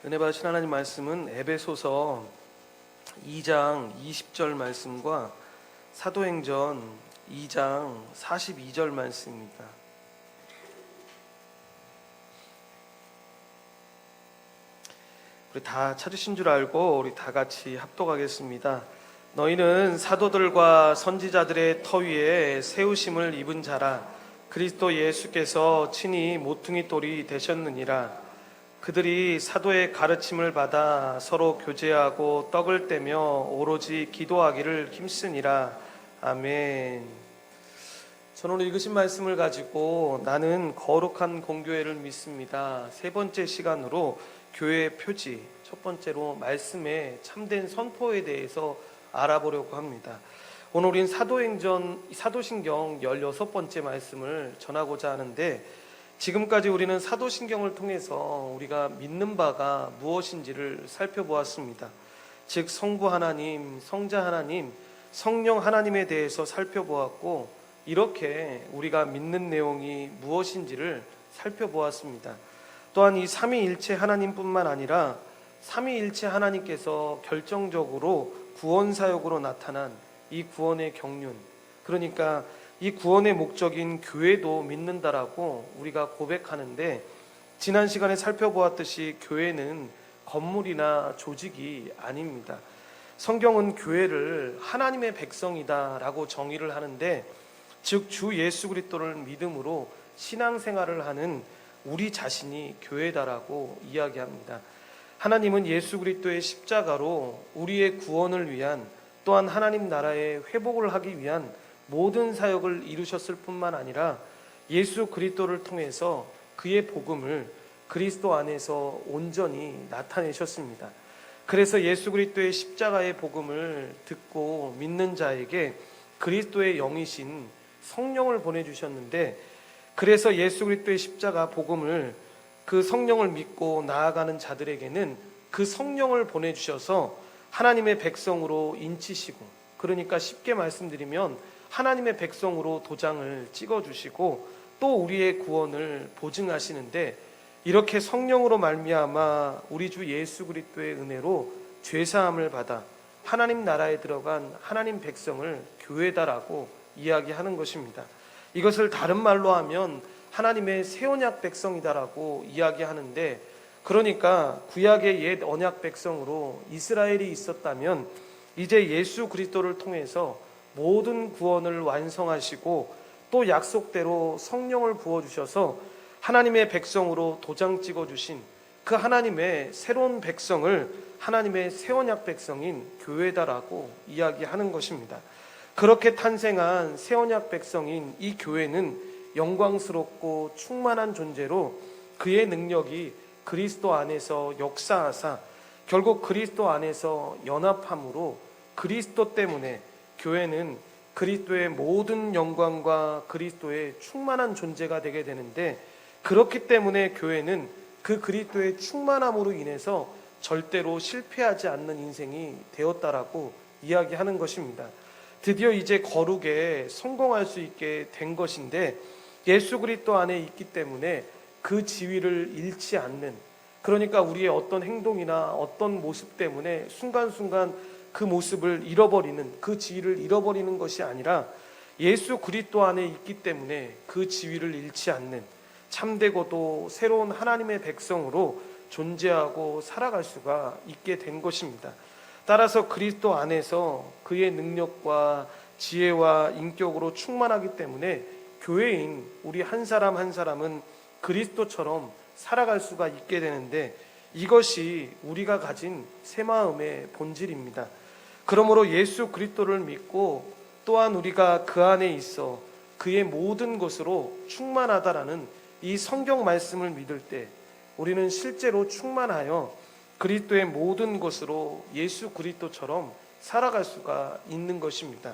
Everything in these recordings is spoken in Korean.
은혜 받으신 하나님 말씀은 에베소서 2장 20절 말씀과 사도행전 2장 42절 말씀입니다. 우리 다 찾으신 줄 알고 우리 다 같이 합독하겠습니다. 너희는 사도들과 선지자들의 터 위에 세우심을 입은 자라. 그리스도 예수께서 친히 모퉁이 돌이 되셨느니라. 그들이 사도의 가르침을 받아 서로 교제하고 떡을 떼며 오로지 기도하기를 힘쓰니라. 아멘. 저는 오늘 읽으신 말씀을 가지고 나는 거룩한 공교회를 믿습니다. 세 번째 시간으로 교회의 표지, 첫 번째로 말씀의 참된 선포에 대해서 알아보려고 합니다. 오늘 우린 사도신경 16번째 말씀을 전하고자 하는데, 지금까지 우리는 사도신경을 통해서 우리가 믿는 바가 무엇인지를 살펴보았습니다. 즉 성부 하나님, 성자 하나님, 성령 하나님에 대해서 살펴보았고, 이렇게 우리가 믿는 내용이 무엇인지를 살펴보았습니다. 또한 이 삼위일체 하나님뿐만 아니라 삼위일체 하나님께서 결정적으로 구원사역으로 나타난 이 구원의 경륜, 그러니까 이 구원의 목적인 교회도 믿는다라고 우리가 고백하는데, 지난 시간에 살펴보았듯이 교회는 건물이나 조직이 아닙니다. 성경은 교회를 하나님의 백성이다라고 정의를 하는데, 즉 주 예수 그리스도를 믿음으로 신앙생활을 하는 우리 자신이 교회다라고 이야기합니다. 하나님은 예수 그리스도의 십자가로 우리의 구원을 위한, 또한 하나님 나라의 회복을 하기 위한 모든 사역을 이루셨을 뿐만 아니라 예수 그리스도를 통해서 그의 복음을 그리스도 안에서 온전히 나타내셨습니다. 그래서 예수 그리스도의 십자가의 복음을 듣고 믿는 자에게 그리스도의 영이신 성령을 보내주셨는데, 그래서 예수 그리스도의 십자가 복음을, 그 성령을 믿고 나아가는 자들에게는 그 성령을 보내주셔서 하나님의 백성으로 인치시고, 그러니까 쉽게 말씀드리면 하나님의 백성으로 도장을 찍어주시고 또 우리의 구원을 보증하시는데, 이렇게 성령으로 말미암아 우리 주 예수 그리스도의 은혜로 죄사함을 받아 하나님 나라에 들어간 하나님 백성을 교회다라고 이야기하는 것입니다. 이것을 다른 말로 하면 하나님의 새 언약 백성이다라고 이야기하는데, 그러니까 구약의 옛 언약 백성으로 이스라엘이 있었다면 이제 예수 그리스도를 통해서 모든 구원을 완성하시고 또 약속대로 성령을 부어주셔서 하나님의 백성으로 도장 찍어주신 그 하나님의 새로운 백성을 하나님의 새 언약 백성인 교회다라고 이야기하는 것입니다. 그렇게 탄생한 새 언약 백성인 이 교회는 영광스럽고 충만한 존재로 그의 능력이 그리스도 안에서 역사하사 결국 그리스도 안에서 연합함으로 그리스도 때문에 교회는 그리스도의 모든 영광과 그리스도의 충만한 존재가 되게 되는데, 그렇기 때문에 교회는 그 그리스도의 충만함으로 인해서 절대로 실패하지 않는 인생이 되었다라고 이야기하는 것입니다. 드디어 이제 거룩에 성공할 수 있게 된 것인데, 예수 그리스도 안에 있기 때문에 그 지위를 잃지 않는, 그러니까 우리의 어떤 행동이나 어떤 모습 때문에 순간순간 그 모습을 잃어버리는, 그 지위를 잃어버리는 것이 아니라 예수 그리스도 안에 있기 때문에 그 지위를 잃지 않는 참되고도 새로운 하나님의 백성으로 존재하고 살아갈 수가 있게 된 것입니다. 따라서 그리스도 안에서 그의 능력과 지혜와 인격으로 충만하기 때문에 교회인 우리 한 사람 한 사람은 그리스도처럼 살아갈 수가 있게 되는데, 이것이 우리가 가진 새 마음의 본질입니다. 그러므로 예수 그리스도를 믿고 또한 우리가 그 안에 있어 그의 모든 것으로 충만하다라는 이 성경 말씀을 믿을 때 우리는 실제로 충만하여 그리스도의 모든 것으로 예수 그리스도처럼 살아갈 수가 있는 것입니다.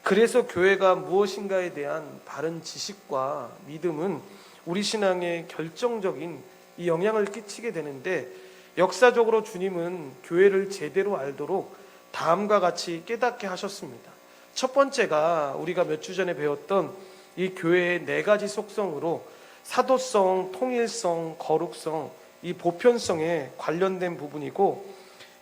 그래서 교회가 무엇인가에 대한 바른 지식과 믿음은 우리 신앙에 결정적인 이 영향을 끼치게 되는데, 역사적으로 주님은 교회를 제대로 알도록 다음과 같이 깨닫게 하셨습니다. 첫 번째가 우리가 몇 주 전에 배웠던 이 교회의 4가지 속성으로 사도성, 통일성, 거룩성, 이 보편성에 관련된 부분이고,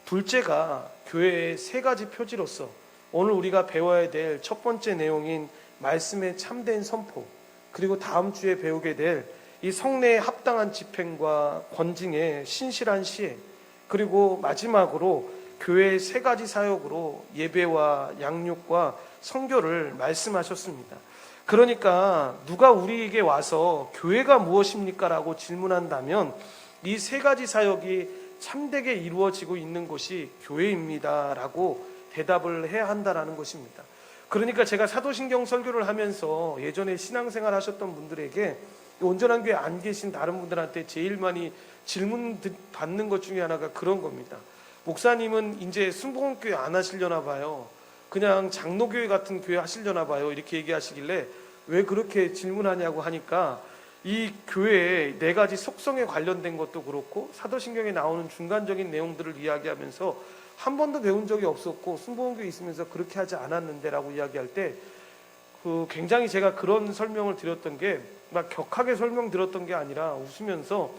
둘째가 교회의 세 가지 표지로서 오늘 우리가 배워야 될 첫 번째 내용인 말씀의 참된 선포, 그리고 다음 주에 배우게 될 이 성례에 합당한 집행과 권징의 신실한 시행, 그리고 마지막으로 교회의 세 가지 사역으로 예배와 양육과 선교를 말씀하셨습니다. 그러니까 누가 우리에게 와서 교회가 무엇입니까? 라고 질문한다면 이 세 가지 사역이 참되게 이루어지고 있는 곳이 교회입니다 라고 대답을 해야 한다라는 것입니다. 그러니까 제가 사도신경 설교를 하면서 예전에 신앙생활 하셨던 분들에게, 온전한 교회 안 계신 다른 분들한테 제일 많이 질문 받는 것 중에 하나가 그런 겁니다. 목사님은 이제 순복음교회 안 하시려나 봐요. 그냥 장로교회 같은 교회 하시려나 봐요. 이렇게 얘기하시길래 왜 그렇게 질문하냐고 하니까, 이 교회의 네 가지 속성에 관련된 것도 그렇고 사도신경에 나오는 중간적인 내용들을 이야기하면서 한 번도 배운 적이 없었고 순복음교회 있으면서 그렇게 하지 않았는데 라고 이야기할 때 굉장히 제가 그런 설명을 드렸던 게 막 격하게 설명 들었던 게 아니라 웃으면서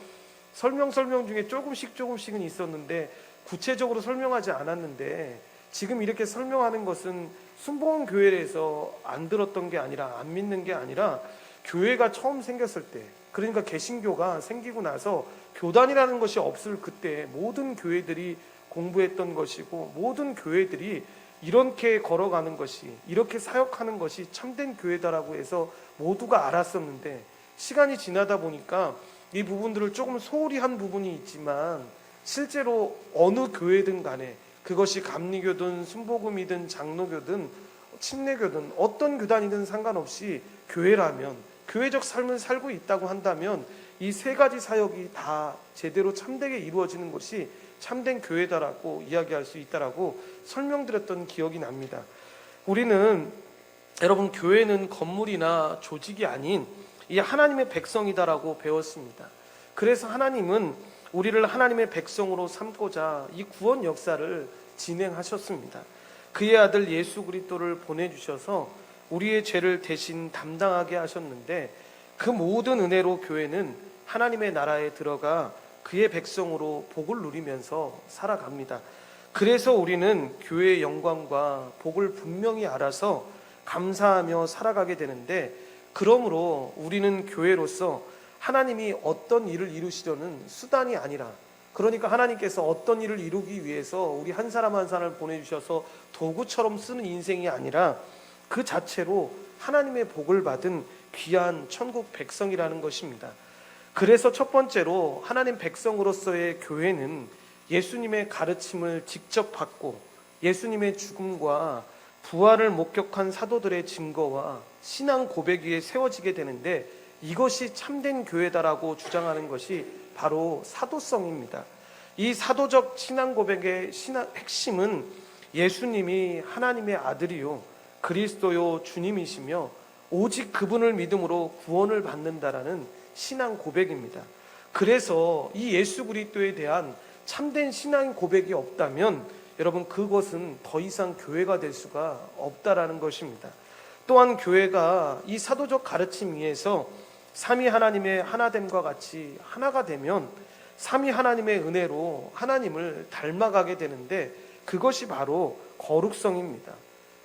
설명 중에 조금씩은 있었는데 구체적으로 설명하지 않았는데, 지금 이렇게 설명하는 것은 순복음교회에서 안 들었던 게 아니라, 안 믿는 게 아니라, 교회가 처음 생겼을 때, 그러니까 개신교가 생기고 나서 교단이라는 것이 없을 그때 모든 교회들이 공부했던 것이고, 모든 교회들이 이렇게 걸어가는 것이, 이렇게 사역하는 것이 참된 교회다라고 해서 모두가 알았었는데, 시간이 지나다 보니까 이 부분들을 조금 소홀히 한 부분이 있지만, 실제로 어느 교회든 간에 그것이 감리교든 순복음이든 장로교든 침례교든 어떤 교단이든 상관없이 교회라면, 교회적 삶을 살고 있다고 한다면 이 세 가지 사역이 다 제대로 참되게 이루어지는 것이 참된 교회다라고 이야기할 수 있다라고 설명드렸던 기억이 납니다. 우리는, 여러분, 교회는 건물이나 조직이 아닌 이 하나님의 백성이다라고 배웠습니다. 그래서 하나님은 우리를 하나님의 백성으로 삼고자 이 구원 역사를 진행하셨습니다. 그의 아들 예수 그리스도를 보내주셔서 우리의 죄를 대신 담당하게 하셨는데, 그 모든 은혜로 교회는 하나님의 나라에 들어가 그의 백성으로 복을 누리면서 살아갑니다. 그래서 우리는 교회의 영광과 복을 분명히 알아서 감사하며 살아가게 되는데, 그러므로 우리는 교회로서 하나님이 어떤 일을 이루시려는 수단이 아니라, 그러니까 하나님께서 어떤 일을 이루기 위해서 우리 한 사람 한 사람을 보내주셔서 도구처럼 쓰는 인생이 아니라, 그 자체로 하나님의 복을 받은 귀한 천국 백성이라는 것입니다. 그래서 첫 번째로 하나님 백성으로서의 교회는 예수님의 가르침을 직접 받고 예수님의 죽음과 부활을 목격한 사도들의 증거와 신앙 고백 위에 세워지게 되는데, 이것이 참된 교회다라고 주장하는 것이 바로 사도성입니다. 이 사도적 신앙 고백의 핵심은 예수님이 하나님의 아들이요 그리스도요 주님이시며 오직 그분을 믿음으로 구원을 받는다라는 신앙 고백입니다. 그래서 이 예수 그리스도에 대한 참된 신앙 고백이 없다면 여러분, 그것은 더 이상 교회가 될 수가 없다라는 것입니다. 또한 교회가 이 사도적 가르침 위에서 삼위 하나님의 하나됨과 같이 하나가 되면 삼위 하나님의 은혜로 하나님을 닮아가게 되는데, 그것이 바로 거룩성입니다.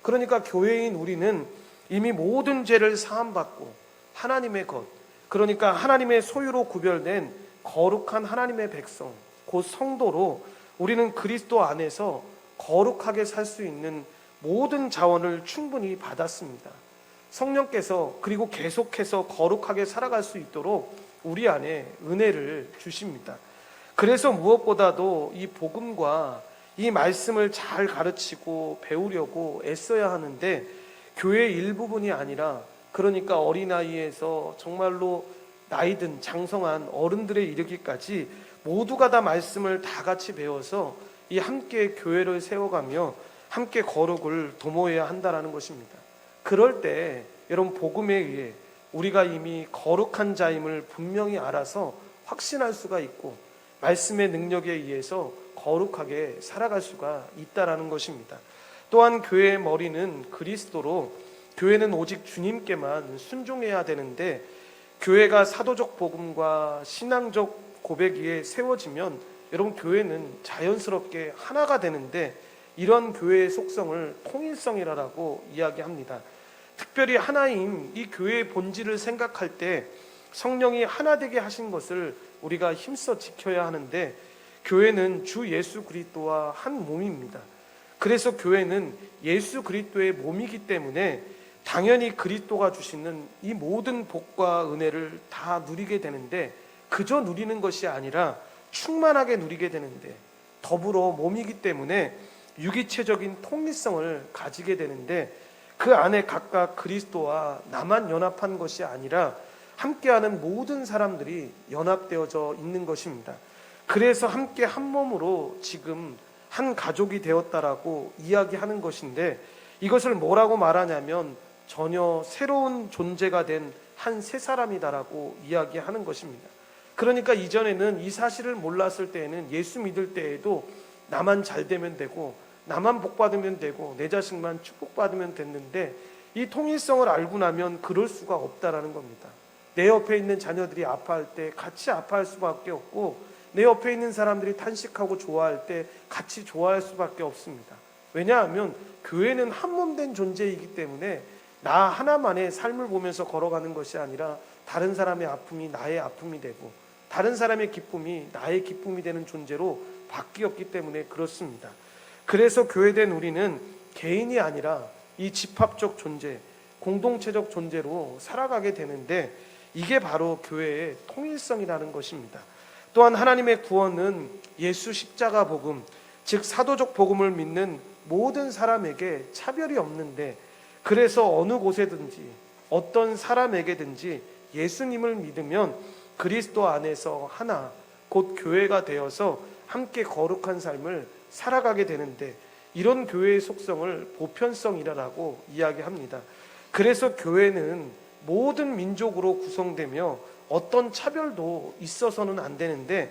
그러니까 교회인 우리는 이미 모든 죄를 사함받고 하나님의 것, 그러니까 하나님의 소유로 구별된 거룩한 하나님의 백성, 곧 성도로 우리는 그리스도 안에서 거룩하게 살 수 있는 모든 자원을 충분히 받았습니다. 성령께서 그리고 계속해서 거룩하게 살아갈 수 있도록 우리 안에 은혜를 주십니다. 그래서 무엇보다도 이 복음과 이 말씀을 잘 가르치고 배우려고 애써야 하는데, 교회의 일부분이 아니라, 그러니까 어린아이에서 정말로 나이든 장성한 어른들에 이르기까지 모두가 다 말씀을 다 같이 배워서 이 함께 교회를 세워가며 함께 거룩을 도모해야 한다는 것입니다. 그럴 때 여러분, 복음에 의해 우리가 이미 거룩한 자임을 분명히 알아서 확신할 수가 있고, 말씀의 능력에 의해서 거룩하게 살아갈 수가 있다라는 것입니다. 또한 교회의 머리는 그리스도로, 교회는 오직 주님께만 순종해야 되는데, 교회가 사도적 복음과 신앙적 고백 위에 세워지면 여러분 교회는 자연스럽게 하나가 되는데, 이런 교회의 속성을 통일성이라고 이야기합니다. 특별히 하나님 이 교회의 본질을 생각할 때 성령이 하나 되게 하신 것을 우리가 힘써 지켜야 하는데, 교회는 주 예수 그리스도와 한 몸입니다. 그래서 교회는 예수 그리스도의 몸이기 때문에 당연히 그리스도가 주시는 이 모든 복과 은혜를 다 누리게 되는데, 그저 누리는 것이 아니라 충만하게 누리게 되는데, 더불어 몸이기 때문에 유기체적인 통일성을 가지게 되는데, 그 안에 각각 그리스도와 나만 연합한 것이 아니라 함께하는 모든 사람들이 연합되어져 있는 것입니다. 그래서 함께 한 몸으로 지금 한 가족이 되었다라고 이야기하는 것인데, 이것을 뭐라고 말하냐면 전혀 새로운 존재가 된 한 새 사람이다라고 이야기하는 것입니다. 그러니까 이전에는 이 사실을 몰랐을 때에는 예수 믿을 때에도 나만 잘 되면 되고 나만 복 받으면 되고 내 자식만 축복받으면 됐는데, 이 통일성을 알고 나면 그럴 수가 없다라는 겁니다. 내 옆에 있는 자녀들이 아파할 때 같이 아파할 수밖에 없고, 내 옆에 있는 사람들이 탄식하고 좋아할 때 같이 좋아할 수밖에 없습니다. 왜냐하면 교회는 한 몸 된 존재이기 때문에 나 하나만의 삶을 보면서 걸어가는 것이 아니라 다른 사람의 아픔이 나의 아픔이 되고 다른 사람의 기쁨이 나의 기쁨이 되는 존재로 바뀌었기 때문에 그렇습니다. 그래서 교회된 우리는 개인이 아니라 이 집합적 존재, 공동체적 존재로 살아가게 되는데, 이게 바로 교회의 통일성이라는 것입니다. 또한 하나님의 구원은 예수 십자가 복음, 즉 사도적 복음을 믿는 모든 사람에게 차별이 없는데, 그래서 어느 곳에든지 어떤 사람에게든지 예수님을 믿으면 그리스도 안에서 하나, 곧 교회가 되어서 함께 거룩한 삶을 살아가게 되는데, 이런 교회의 속성을 보편성이라고 이야기합니다. 그래서 교회는 모든 민족으로 구성되며 어떤 차별도 있어서는 안 되는데,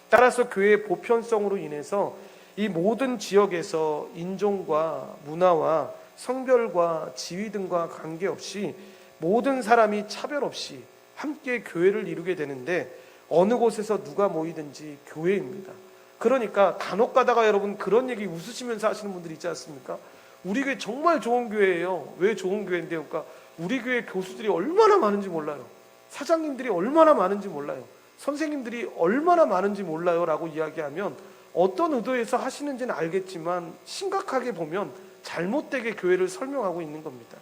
따라서 교회의 보편성으로 인해서 이 모든 지역에서 인종과 문화와 성별과 지위 등과 관계없이 모든 사람이 차별 없이 함께 교회를 이루게 되는데, 어느 곳에서 누가 모이든지 교회입니다. 그러니까 간혹 가다가 여러분 그런 얘기 웃으시면서 하시는 분들 있지 않습니까? 우리 교회 정말 좋은 교회예요. 왜 좋은 교회인데요? 그러니까 우리 교회 교수들이 얼마나 많은지 몰라요. 사장님들이 얼마나 많은지 몰라요. 선생님들이 얼마나 많은지 몰라요 라고 이야기하면 어떤 의도에서 하시는지는 알겠지만, 심각하게 보면 잘못되게 교회를 설명하고 있는 겁니다.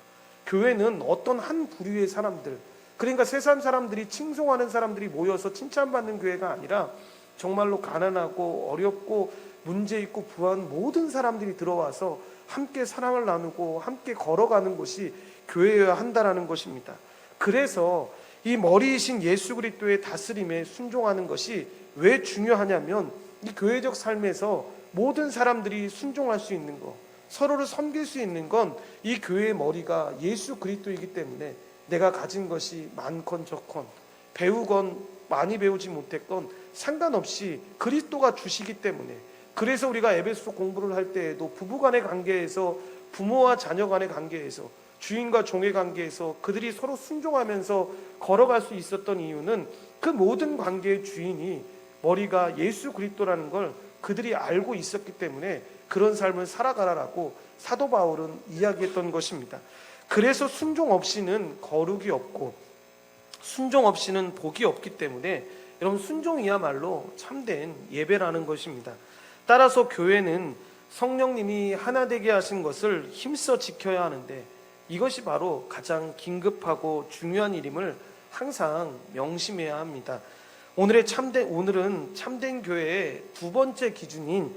교회는 어떤 한 부류의 사람들, 그러니까 세상 사람들이 칭송하는 사람들이 모여서 칭찬받는 교회가 아니라 정말로 가난하고 어렵고 문제 있고 부한 모든 사람들이 들어와서 함께 사랑을 나누고 함께 걸어가는 곳이 교회여야 한다라는 것입니다. 그래서 이 머리이신 예수 그리스도의 다스림에 순종하는 것이 왜 중요하냐면, 이 교회적 삶에서 모든 사람들이 순종할 수 있는 것, 서로를 섬길 수 있는 건 이 교회의 머리가 예수 그리스도이기 때문에, 내가 가진 것이 많건 적건, 배우건 많이 배우지 못했건 상관없이 그리스도가 주시기 때문에, 그래서 우리가 에베소 공부를 할 때에도 부부간의 관계에서, 부모와 자녀 간의 관계에서, 주인과 종의 관계에서 그들이 서로 순종하면서 걸어갈 수 있었던 이유는 그 모든 관계의 주인이 머리가 예수 그리스도라는 걸 그들이 알고 있었기 때문에 그런 삶을 살아가라라고 사도 바울은 이야기했던 것입니다. 그래서 순종 없이는 거룩이 없고 순종 없이는 복이 없기 때문에 여러분, 순종이야말로 참된 예배라는 것입니다. 따라서 교회는 성령님이 하나 되게 하신 것을 힘써 지켜야 하는데, 이것이 바로 가장 긴급하고 중요한 일임을 항상 명심해야 합니다. 오늘은 참된 교회의 두 번째 기준인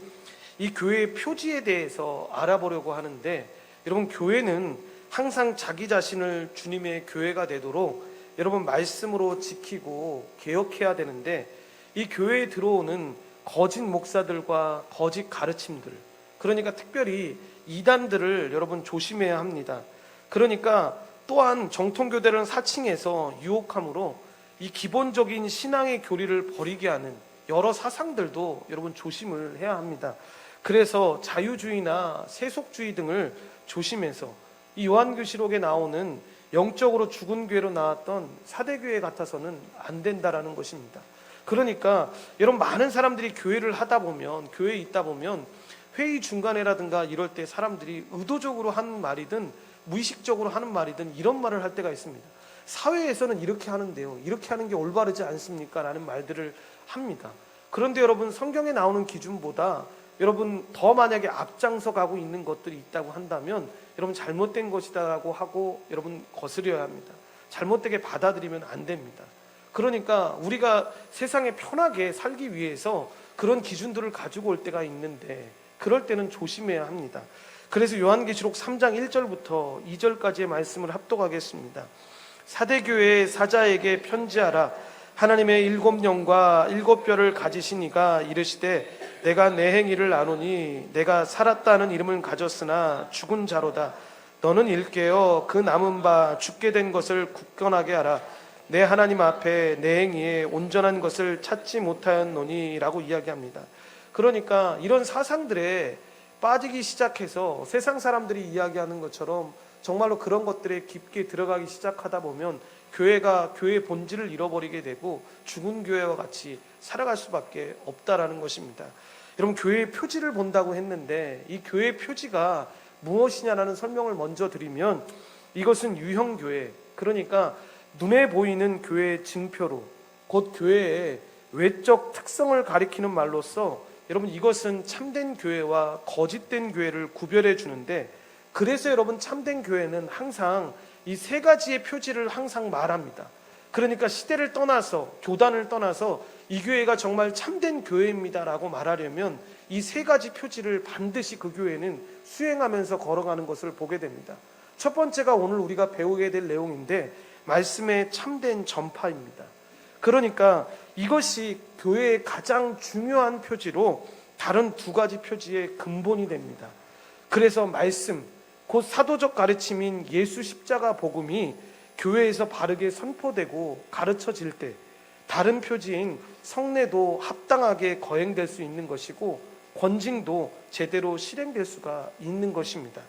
이 교회의 표지에 대해서 알아보려고 하는데, 여러분, 교회는 항상 자기 자신을 주님의 교회가 되도록 여러분 말씀으로 지키고 개혁해야 되는데, 이 교회에 들어오는 거짓 목사들과 거짓 가르침들, 그러니까 특별히 이단들을 여러분 조심해야 합니다. 그러니까 또한 정통교대는 사칭해서 유혹함으로 이 기본적인 신앙의 교리를 버리게 하는 여러 사상들도 여러분 조심을 해야 합니다. 그래서 자유주의나 세속주의 등을 조심해서 이 요한계시록에 나오는 영적으로 죽은 교회로 나왔던 사대교회 같아서는 안 된다라는 것입니다. 그러니까 여러분, 많은 사람들이 교회를 하다 보면, 교회에 있다 보면 회의 중간에라든가 이럴 때 사람들이 의도적으로 하는 말이든 무의식적으로 하는 말이든 이런 말을 할 때가 있습니다. 사회에서는 이렇게 하는데요, 이렇게 하는 게 올바르지 않습니까? 라는 말들을 합니다. 그런데 여러분, 성경에 나오는 기준보다 여러분 더 만약에 앞장서 가고 있는 것들이 있다고 한다면 여러분 잘못된 것이다라고 하고 여러분 거스려야 합니다. 잘못되게 받아들이면 안 됩니다. 그러니까 우리가 세상에 편하게 살기 위해서 그런 기준들을 가지고 올 때가 있는데 그럴 때는 조심해야 합니다. 그래서 요한계시록 3장 1절부터 2절까지의 말씀을 합독하겠습니다. 사대교회의 사자에게 편지하라. 하나님의 7영과 7뼈를 가지신 이가 이르시되 내가 내 행위를 아노니 내가 살았다는 이름을 가졌으나 죽은 자로다. 너는 일깨어 그 남은 바 죽게 된 것을 굳건하게 하라. 내 하나님 앞에 내 행위에 온전한 것을 찾지 못하였노니 라고 이야기합니다. 그러니까 이런 사상들에 빠지기 시작해서 세상 사람들이 이야기하는 것처럼 정말로 그런 것들에 깊게 들어가기 시작하다 보면 교회가 교회의 본질을 잃어버리게 되고 죽은 교회와 같이 살아갈 수밖에 없다라는 것입니다. 여러분, 교회의 표지를 본다고 했는데 이 교회의 표지가 무엇이냐라는 설명을 먼저 드리면 이것은 유형교회, 그러니까 눈에 보이는 교회의 증표로 곧 교회의 외적 특성을 가리키는 말로써 여러분 이것은 참된 교회와 거짓된 교회를 구별해 주는데, 그래서 여러분 참된 교회는 항상 이 세 가지의 표지를 항상 말합니다. 그러니까 시대를 떠나서 교단을 떠나서 이 교회가 정말 참된 교회입니다라고 말하려면 이 세 가지 표지를 반드시 그 교회는 수행하면서 걸어가는 것을 보게 됩니다. 첫 번째가 오늘 우리가 배우게 될 내용인데 말씀의 참된 전파입니다. 그러니까 이것이 교회의 가장 중요한 표지로 다른 두 가지 표지의 근본이 됩니다. 그래서 말씀, 곧 사도적 가르침인 예수 십자가 복음이 교회에서 바르게 선포되고 가르쳐질 때 다른 표지인 성례도 합당하게 거행될 수 있는 것이고 권징도 제대로 실행될 수가 있는 것입니다.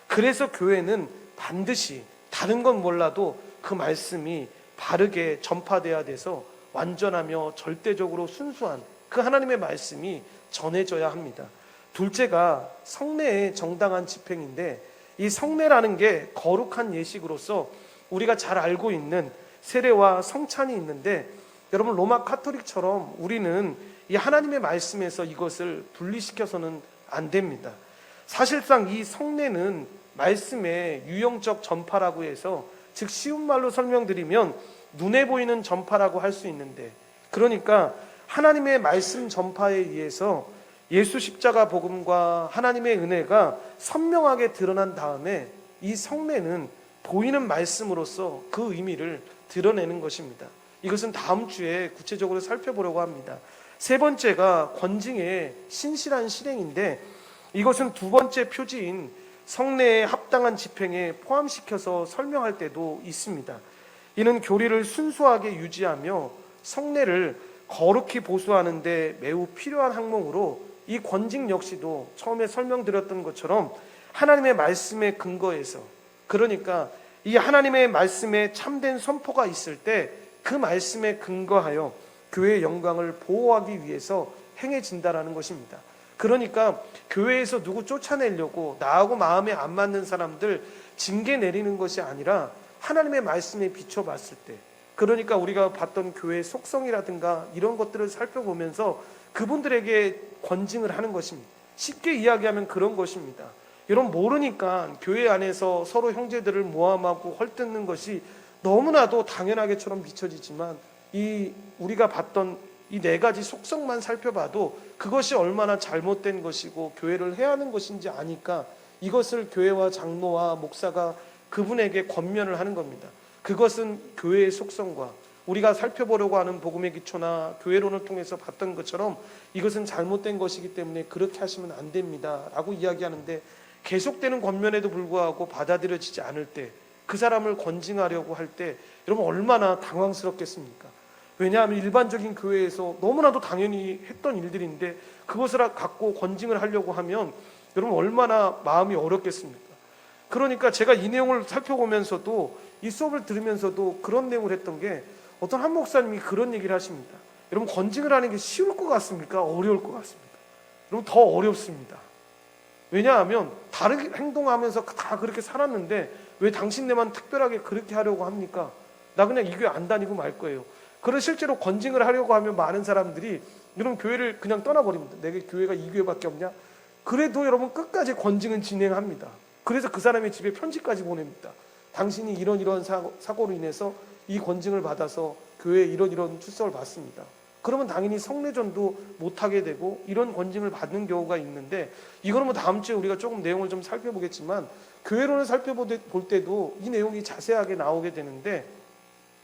그래서 교회는 반드시 다른 건 몰라도 그 말씀이 바르게 전파돼야 돼서 완전하며 절대적으로 순수한 그 하나님의 말씀이 전해져야 합니다. 둘째가 성례의 정당한 집행인데 이 성례라는 게 거룩한 예식으로서 우리가 잘 알고 있는 세례와 성찬이 있는데 여러분 로마 카톨릭처럼 우리는 이 하나님의 말씀에서 이것을 분리시켜서는 안 됩니다. 사실상 이 성례는 말씀의 유형적 전파라고 해서 즉 쉬운 말로 설명드리면 눈에 보이는 전파라고 할 수 있는데, 그러니까 하나님의 말씀 전파에 의해서 예수 십자가 복음과 하나님의 은혜가 선명하게 드러난 다음에 이 성례는 보이는 말씀으로서 그 의미를 드러내는 것입니다. 이것은 다음 주에 구체적으로 살펴보려고 합니다. 세 번째가 권징의 신실한 실행인데 이것은 두 번째 표지인 성례의 합당한 집행에 포함시켜서 설명할 때도 있습니다. 이는 교리를 순수하게 유지하며 성례를 거룩히 보수하는 데 매우 필요한 항목으로 이 권징 역시도 처음에 설명드렸던 것처럼 하나님의 말씀에 근거해서, 그러니까 이 하나님의 말씀에 참된 선포가 있을 때 그 말씀에 근거하여 교회의 영광을 보호하기 위해서 행해진다라는 것입니다. 그러니까 교회에서 누구 쫓아내려고 나하고 마음에 안 맞는 사람들 징계 내리는 것이 아니라 하나님의 말씀에 비춰봤을 때, 그러니까 우리가 봤던 교회의 속성이라든가 이런 것들을 살펴보면서 그분들에게 권징을 하는 것입니다. 쉽게 이야기하면 그런 것입니다. 여러분 모르니까 교회 안에서 서로 형제들을 모함하고 헐뜯는 것이 너무나도 당연하게처럼 비춰지지만 이 우리가 봤던 이 네 가지 속성만 살펴봐도 그것이 얼마나 잘못된 것이고 교회를 해야 하는 것인지 아니까 이것을 교회와 장로와 목사가 그분에게 권면을 하는 겁니다. 그것은 교회의 속성과 우리가 살펴보려고 하는 복음의 기초나 교회론을 통해서 봤던 것처럼 이것은 잘못된 것이기 때문에 그렇게 하시면 안 됩니다 라고 이야기하는데, 계속되는 권면에도 불구하고 받아들여지지 않을 때, 그 사람을 권징하려고 할 때 여러분 얼마나 당황스럽겠습니까? 왜냐하면 일반적인 교회에서 너무나도 당연히 했던 일들인데 그것을 갖고 권징을 하려고 하면 여러분 얼마나 마음이 어렵겠습니까? 그러니까 제가 이 내용을 살펴보면서도 이 수업을 들으면서도 그런 내용을 했던 게, 어떤 한 목사님이 그런 얘기를 하십니다. 여러분, 건징을 하는 게 쉬울 것 같습니까? 어려울 것 같습니까? 여러분, 더 어렵습니다. 왜냐하면 다르게 행동하면서 다 그렇게 살았는데 왜 당신네만 특별하게 그렇게 하려고 합니까? 나 그냥 이 교회 안 다니고 말 거예요. 그런 실제로 건징을 하려고 하면 많은 사람들이 여러분 교회를 그냥 떠나버립니다. 내게 교회가 이 교회밖에 없냐? 그래도 여러분 끝까지 건징은 진행합니다. 그래서 그 사람의 집에 편지까지 보냅니다. 당신이 이런 사고로 인해서 이 건징을 받아서 교회에 이런 출석을 받습니다. 그러면 당연히 성례전도 못하게 되고 이런 건징을 받는 경우가 있는데, 이거는 뭐 다음 주에 우리가 조금 내용을 좀 살펴보겠지만 교회론을 살펴볼 때도 이 내용이 자세하게 나오게 되는데,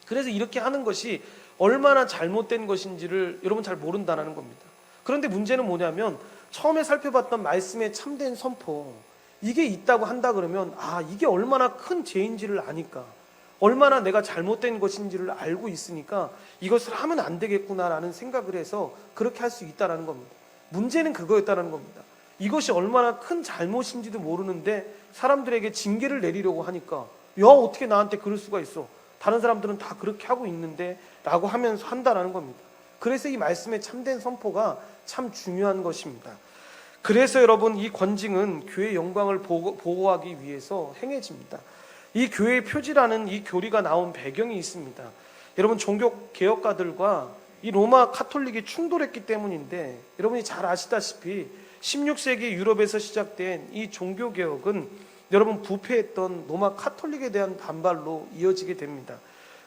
그래서 이렇게 하는 것이 얼마나 잘못된 것인지를 여러분 잘 모른다는 겁니다. 그런데 문제는 뭐냐면 처음에 살펴봤던 말씀의 참된 선포, 이게 있다고 한다 그러면 이게 얼마나 큰 죄인지를 아니까, 얼마나 내가 잘못된 것인지를 알고 있으니까 이것을 하면 안 되겠구나라는 생각을 해서 그렇게 할 수 있다는 겁니다. 문제는 그거였다는 겁니다. 이것이 얼마나 큰 잘못인지도 모르는데 사람들에게 징계를 내리려고 하니까, 야, 어떻게 나한테 그럴 수가 있어, 다른 사람들은 다 그렇게 하고 있는데 라고 하면서 한다는 겁니다. 그래서 이 말씀의 참된 선포가 참 중요한 것입니다. 그래서 여러분, 이 건징은 교회의 영광을 보호하기 위해서 행해집니다. 이 교회의 표지라는 이 교리가 나온 배경이 있습니다. 여러분, 종교 개혁가들과 이 로마 카톨릭이 충돌했기 때문인데, 여러분이 잘 아시다시피 16세기 유럽에서 시작된 이 종교 개혁은 여러분 부패했던 로마 카톨릭에 대한 반발로 이어지게 됩니다.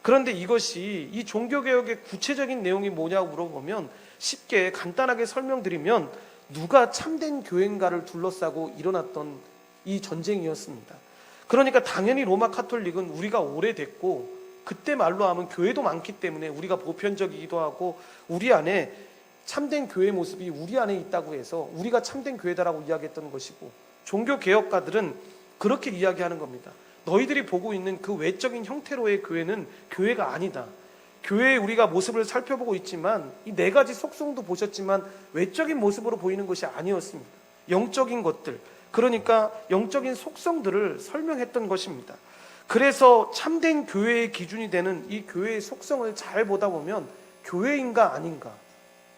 그런데 이것이 이 종교 개혁의 구체적인 내용이 뭐냐고 물어보면 쉽게 간단하게 설명드리면 누가 참된 교회인가를 둘러싸고 일어났던 이 전쟁이었습니다. 그러니까 당연히 로마 카톨릭은 우리가 오래됐고 그때 말로 하면 교회도 많기 때문에 우리가 보편적이기도 하고 우리 안에 참된 교회 모습이 우리 안에 있다고 해서 우리가 참된 교회다라고 이야기했던 것이고, 종교 개혁가들은 그렇게 이야기하는 겁니다. 너희들이 보고 있는 그 외적인 형태로의 교회는 교회가 아니다. 교회의 우리가 모습을 살펴보고 있지만 이 네 가지 속성도 보셨지만 외적인 모습으로 보이는 것이 아니었습니다. 영적인 것들, 그러니까 영적인 속성들을 설명했던 것입니다. 그래서 참된 교회의 기준이 되는 이 교회의 속성을 잘 보다 보면 교회인가 아닌가,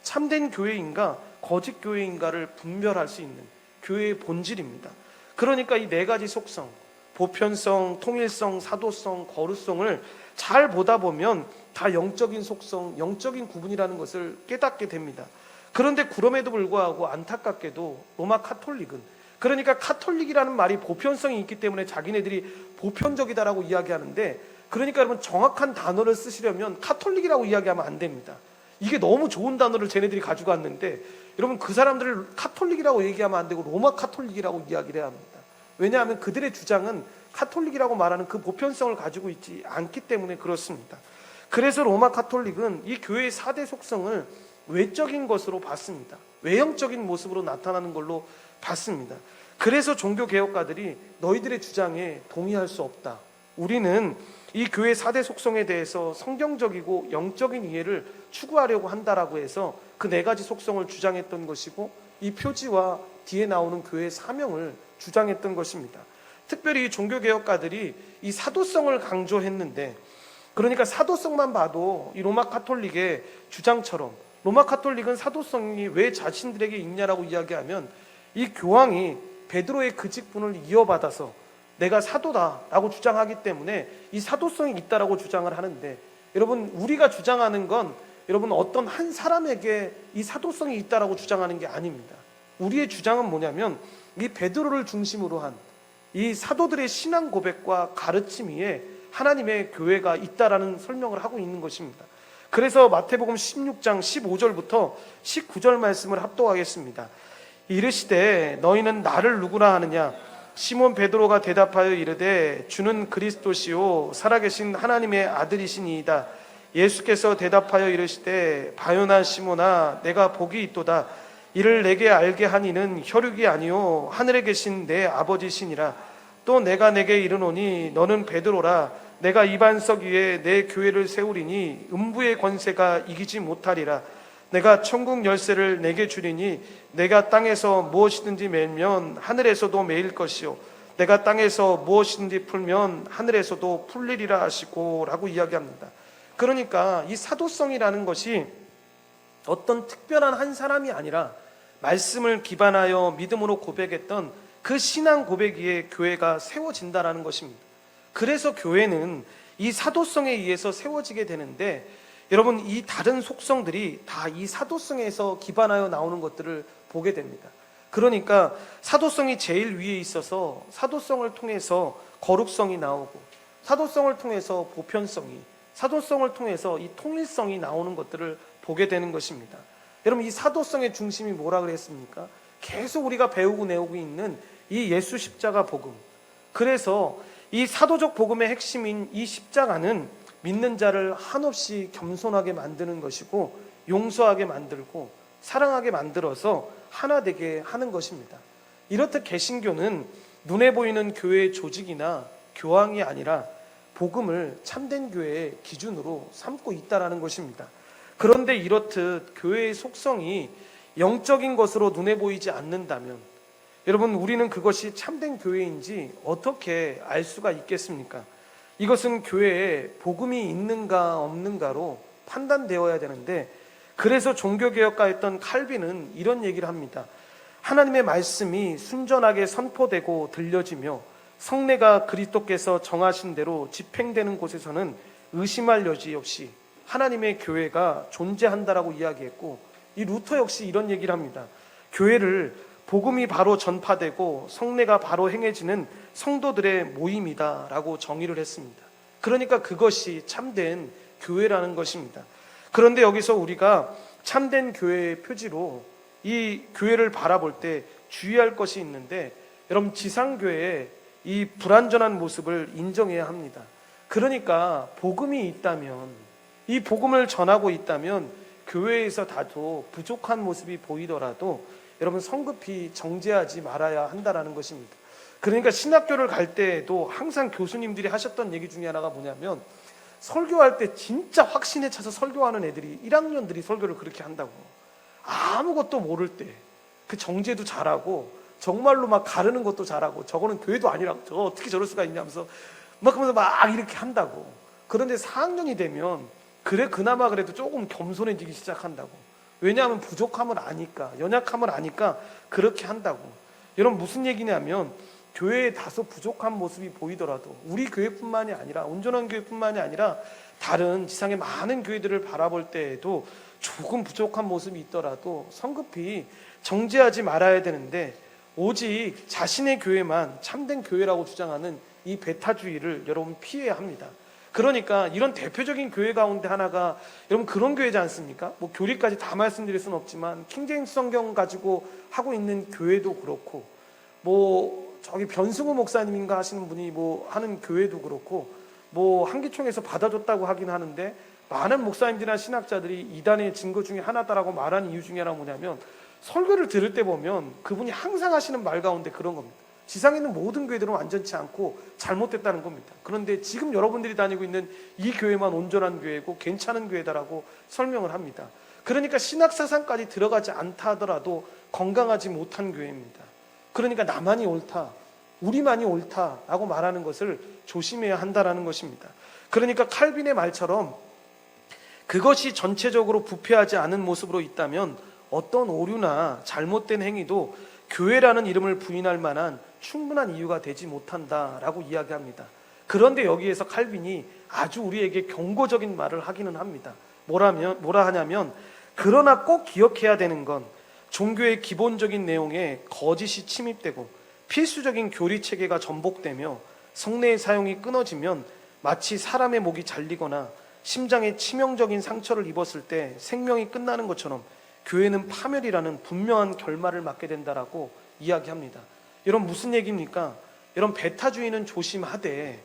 참된 교회인가 거짓 교회인가를 분별할 수 있는 교회의 본질입니다. 그러니까 이 네 가지 속성, 보편성, 통일성, 사도성, 거룩성을 잘 보다 보면 다 영적인 속성, 영적인 구분이라는 것을 깨닫게 됩니다. 그런데 그럼에도 불구하고 안타깝게도 로마 카톨릭은, 그러니까 카톨릭이라는 말이 보편성이 있기 때문에 자기네들이 보편적이다라고 이야기하는데, 그러니까 여러분 정확한 단어를 쓰시려면 카톨릭이라고 이야기하면 안 됩니다. 이게 너무 좋은 단어를 쟤네들이 가지고 왔는데 여러분 그 사람들을 카톨릭이라고 얘기하면 안 되고 로마 카톨릭이라고 이야기를 해야 합니다. 왜냐하면 그들의 주장은 카톨릭이라고 말하는 그 보편성을 가지고 있지 않기 때문에 그렇습니다. 그래서 로마 카톨릭은 이 교회의 4대 속성을 외적인 것으로 봤습니다. 외형적인 모습으로 나타나는 걸로 봤습니다. 그래서 종교개혁가들이 너희들의 주장에 동의할 수 없다. 우리는 이 교회 4대 속성에 대해서 성경적이고 영적인 이해를 추구하려고 한다라고 해서 그 4가지 속성을 주장했던 것이고, 이 표지와 뒤에 나오는 교회의 사명을 주장했던 것입니다. 특별히 종교개혁가들이 이 사도성을 강조했는데, 그러니까 사도성만 봐도 이 로마 카톨릭의 주장처럼, 로마 카톨릭은 사도성이 왜 자신들에게 있냐라고 이야기하면 이 교황이 베드로의 그 직분을 이어받아서 내가 사도다라고 주장하기 때문에 이 사도성이 있다라고 주장을 하는데, 여러분 우리가 주장하는 건 여러분 어떤 한 사람에게 이 사도성이 있다라고 주장하는 게 아닙니다. 우리의 주장은 뭐냐면 이 베드로를 중심으로 한 이 사도들의 신앙 고백과 가르침 위에 하나님의 교회가 있다라는 설명을 하고 있는 것입니다. 그래서 마태복음 16장 15절부터 19절 말씀을 합독하겠습니다. 이르시되 너희는 나를 누구라 하느냐? 시몬 베드로가 대답하여 이르되 주는 그리스도시요 살아계신 하나님의 아들이시니이다. 예수께서 대답하여 이르시되 바요나 시몬아 내가 복이 있도다. 이를 내게 알게 하니는 혈육이 아니요 하늘에 계신 내 아버지시니라. 또 내가 내게 이르노니 너는 베드로라. 내가 이 반석 위에 내 교회를 세우리니 음부의 권세가 이기지 못하리라. 내가 천국 열쇠를 내게 주리니 내가 땅에서 무엇이든지 매면 하늘에서도 매일 것이요 내가 땅에서 무엇이든지 풀면 하늘에서도 풀리리라 하시고 라고 이야기합니다. 그러니까 이 사도성이라는 것이 어떤 특별한 한 사람이 아니라 말씀을 기반하여 믿음으로 고백했던 그 신앙 고백 위에 교회가 세워진다라는 것입니다. 그래서 교회는 이 사도성에 의해서 세워지게 되는데, 여러분, 이 다른 속성들이 다 이 사도성에서 기반하여 나오는 것들을 보게 됩니다. 그러니까 사도성이 제일 위에 있어서 사도성을 통해서 거룩성이 나오고, 사도성을 통해서 보편성이, 사도성을 통해서 이 통일성이 나오는 것들을 보게 되는 것입니다. 여러분, 이 사도성의 중심이 뭐라 그랬습니까? 계속 우리가 배우고 내오고 있는 이 예수 십자가 복음. 그래서 이 사도적 복음의 핵심인 이 십자가는 믿는 자를 한없이 겸손하게 만드는 것이고, 용서하게 만들고 사랑하게 만들어서 하나 되게 하는 것입니다. 이렇듯 개신교는 눈에 보이는 교회의 조직이나 교황이 아니라 복음을 참된 교회의 기준으로 삼고 있다라는 것입니다. 그런데 이렇듯 교회의 속성이 영적인 것으로 눈에 보이지 않는다면, 여러분, 우리는 그것이 참된 교회인지 어떻게 알 수가 있겠습니까? 이것은 교회에 복음이 있는가 없는가로 판단되어야 되는데, 그래서 종교개혁가였던 칼빈은 이런 얘기를 합니다. 하나님의 말씀이 순전하게 선포되고 들려지며 성례가 그리스도께서 정하신 대로 집행되는 곳에서는 의심할 여지 없이 하나님의 교회가 존재한다라고 이야기했고, 이 루터 역시 이런 얘기를 합니다. 교회를 복음이 바로 전파되고 성례가 바로 행해지는 성도들의 모임이다라고 정의를 했습니다. 그러니까 그것이 참된 교회라는 것입니다. 그런데 여기서 우리가 참된 교회의 표지로 이 교회를 바라볼 때 주의할 것이 있는데, 여러분, 지상교회의 이 불완전한 모습을 인정해야 합니다. 그러니까 복음이 있다면, 이 복음을 전하고 있다면 교회에서 다소 부족한 모습이 보이더라도 여러분, 성급히 정죄하지 말아야 한다라는 것입니다. 그러니까 신학교를 갈 때에도 항상 교수님들이 하셨던 얘기 중에 하나가 뭐냐면, 설교할 때 진짜 확신에 차서 설교하는 애들이 1학년들이 설교를 그렇게 한다고. 아무것도 모를 때 그 정죄도 잘하고 정말로 막 가르는 것도 잘하고, 저거는 교회도 아니라고, 저 어떻게 저럴 수가 있냐면서 막 하면서 막 이렇게 한다고. 그런데 4학년이 되면 그래 그나마 그래도 조금 겸손해지기 시작한다고. 왜냐하면 부족함을 아니까, 연약함을 아니까 그렇게 한다고. 여러분, 무슨 얘기냐면, 교회에 다소 부족한 모습이 보이더라도 우리 교회뿐만이 아니라, 온전한 교회뿐만이 아니라 다른 지상의 많은 교회들을 바라볼 때에도 조금 부족한 모습이 있더라도 성급히 정죄하지 말아야 되는데, 오직 자신의 교회만 참된 교회라고 주장하는 이 배타주의를 여러분 피해야 합니다. 그러니까 이런 대표적인 교회 가운데 하나가 여러분 그런 교회지 않습니까? 뭐 교리까지 다 말씀드릴 수는 없지만 킹제임스 성경 가지고 하고 있는 교회도 그렇고, 뭐 저기 변승우 목사님인가 하시는 분이 뭐 하는 교회도 그렇고, 뭐 한기총에서 받아줬다고 하긴 하는데, 많은 목사님들이나 신학자들이 이단의 증거 중에 하나다라고 말하는 이유 중에 하나가 뭐냐면, 설교를 들을 때 보면 그분이 항상 하시는 말 가운데 그런 겁니다. 지상에 있는 모든 교회들은 완전치 않고 잘못됐다는 겁니다. 그런데 지금 여러분들이 다니고 있는 이 교회만 온전한 교회고 괜찮은 교회다라고 설명을 합니다. 그러니까 신학사상까지 들어가지 않다 하더라도 건강하지 못한 교회입니다. 그러니까 나만이 옳다, 우리만이 옳다라고 말하는 것을 조심해야 한다라는 것입니다. 그러니까 칼빈의 말처럼 그것이 전체적으로 부패하지 않은 모습으로 있다면 어떤 오류나 잘못된 행위도 교회라는 이름을 부인할 만한 충분한 이유가 되지 못한다라고 이야기합니다. 그런데 여기에서 칼빈이 아주 우리에게 경고적인 말을 하기는 합니다. 뭐라 하냐면, 그러나 꼭 기억해야 되는 건 종교의 기본적인 내용에 거짓이 침입되고 필수적인 교리 체계가 전복되며 성례의 사용이 끊어지면 마치 사람의 목이 잘리거나 심장에 치명적인 상처를 입었을 때 생명이 끝나는 것처럼 교회는 파멸이라는 분명한 결말을 맞게 된다라고 이야기합니다. 여러분, 무슨 얘기입니까? 여러분, 배타주의는 조심하되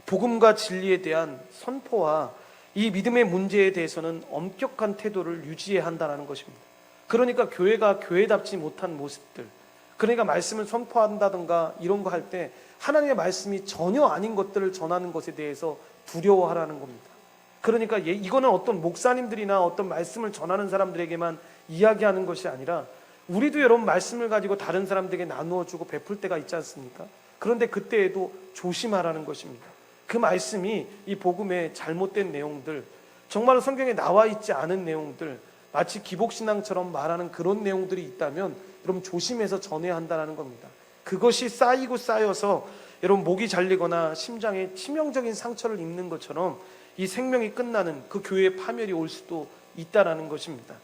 복음과 진리에 대한 선포와 이 믿음의 문제에 대해서는 엄격한 태도를 유지해야 한다는 것입니다. 그러니까 교회가 교회답지 못한 모습들, 그러니까 말씀을 선포한다든가 이런 거 할 때 하나님의 말씀이 전혀 아닌 것들을 전하는 것에 대해서 두려워하라는 겁니다. 그러니까 이거는 어떤 목사님들이나 어떤 말씀을 전하는 사람들에게만 이야기하는 것이 아니라, 우리도 여러분 말씀을 가지고 다른 사람들에게 나누어주고 베풀 때가 있지 않습니까? 그런데 그때에도 조심하라는 것입니다. 그 말씀이 이 복음의 잘못된 내용들, 정말로 성경에 나와 있지 않은 내용들, 마치 기복신앙처럼 말하는 그런 내용들이 있다면 여러분 조심해서 전해야 한다는 겁니다. 그것이 쌓이고 쌓여서 여러분 목이 잘리거나 심장에 치명적인 상처를 입는 것처럼 이 생명이 끝나는 그 교회의 파멸이 올 수도 있다라는 것입니다.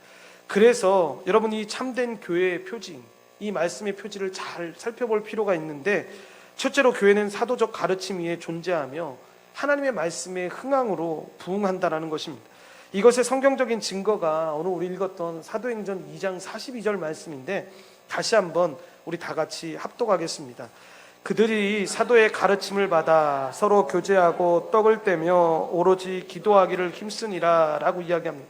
그래서 여러분 이 참된 교회의 표지, 이 말씀의 표지를 잘 살펴볼 필요가 있는데, 첫째로 교회는 사도적 가르침 위에 존재하며 하나님의 말씀에 흥앙으로 부응한다라는 것입니다. 이것의 성경적인 증거가 오늘 우리 읽었던 사도행전 2장 42절 말씀인데, 다시 한번 우리 다 같이 합독하겠습니다. 그들이 사도의 가르침을 받아 서로 교제하고 떡을 떼며 오로지 기도하기를 힘쓰니라 라고 이야기합니다.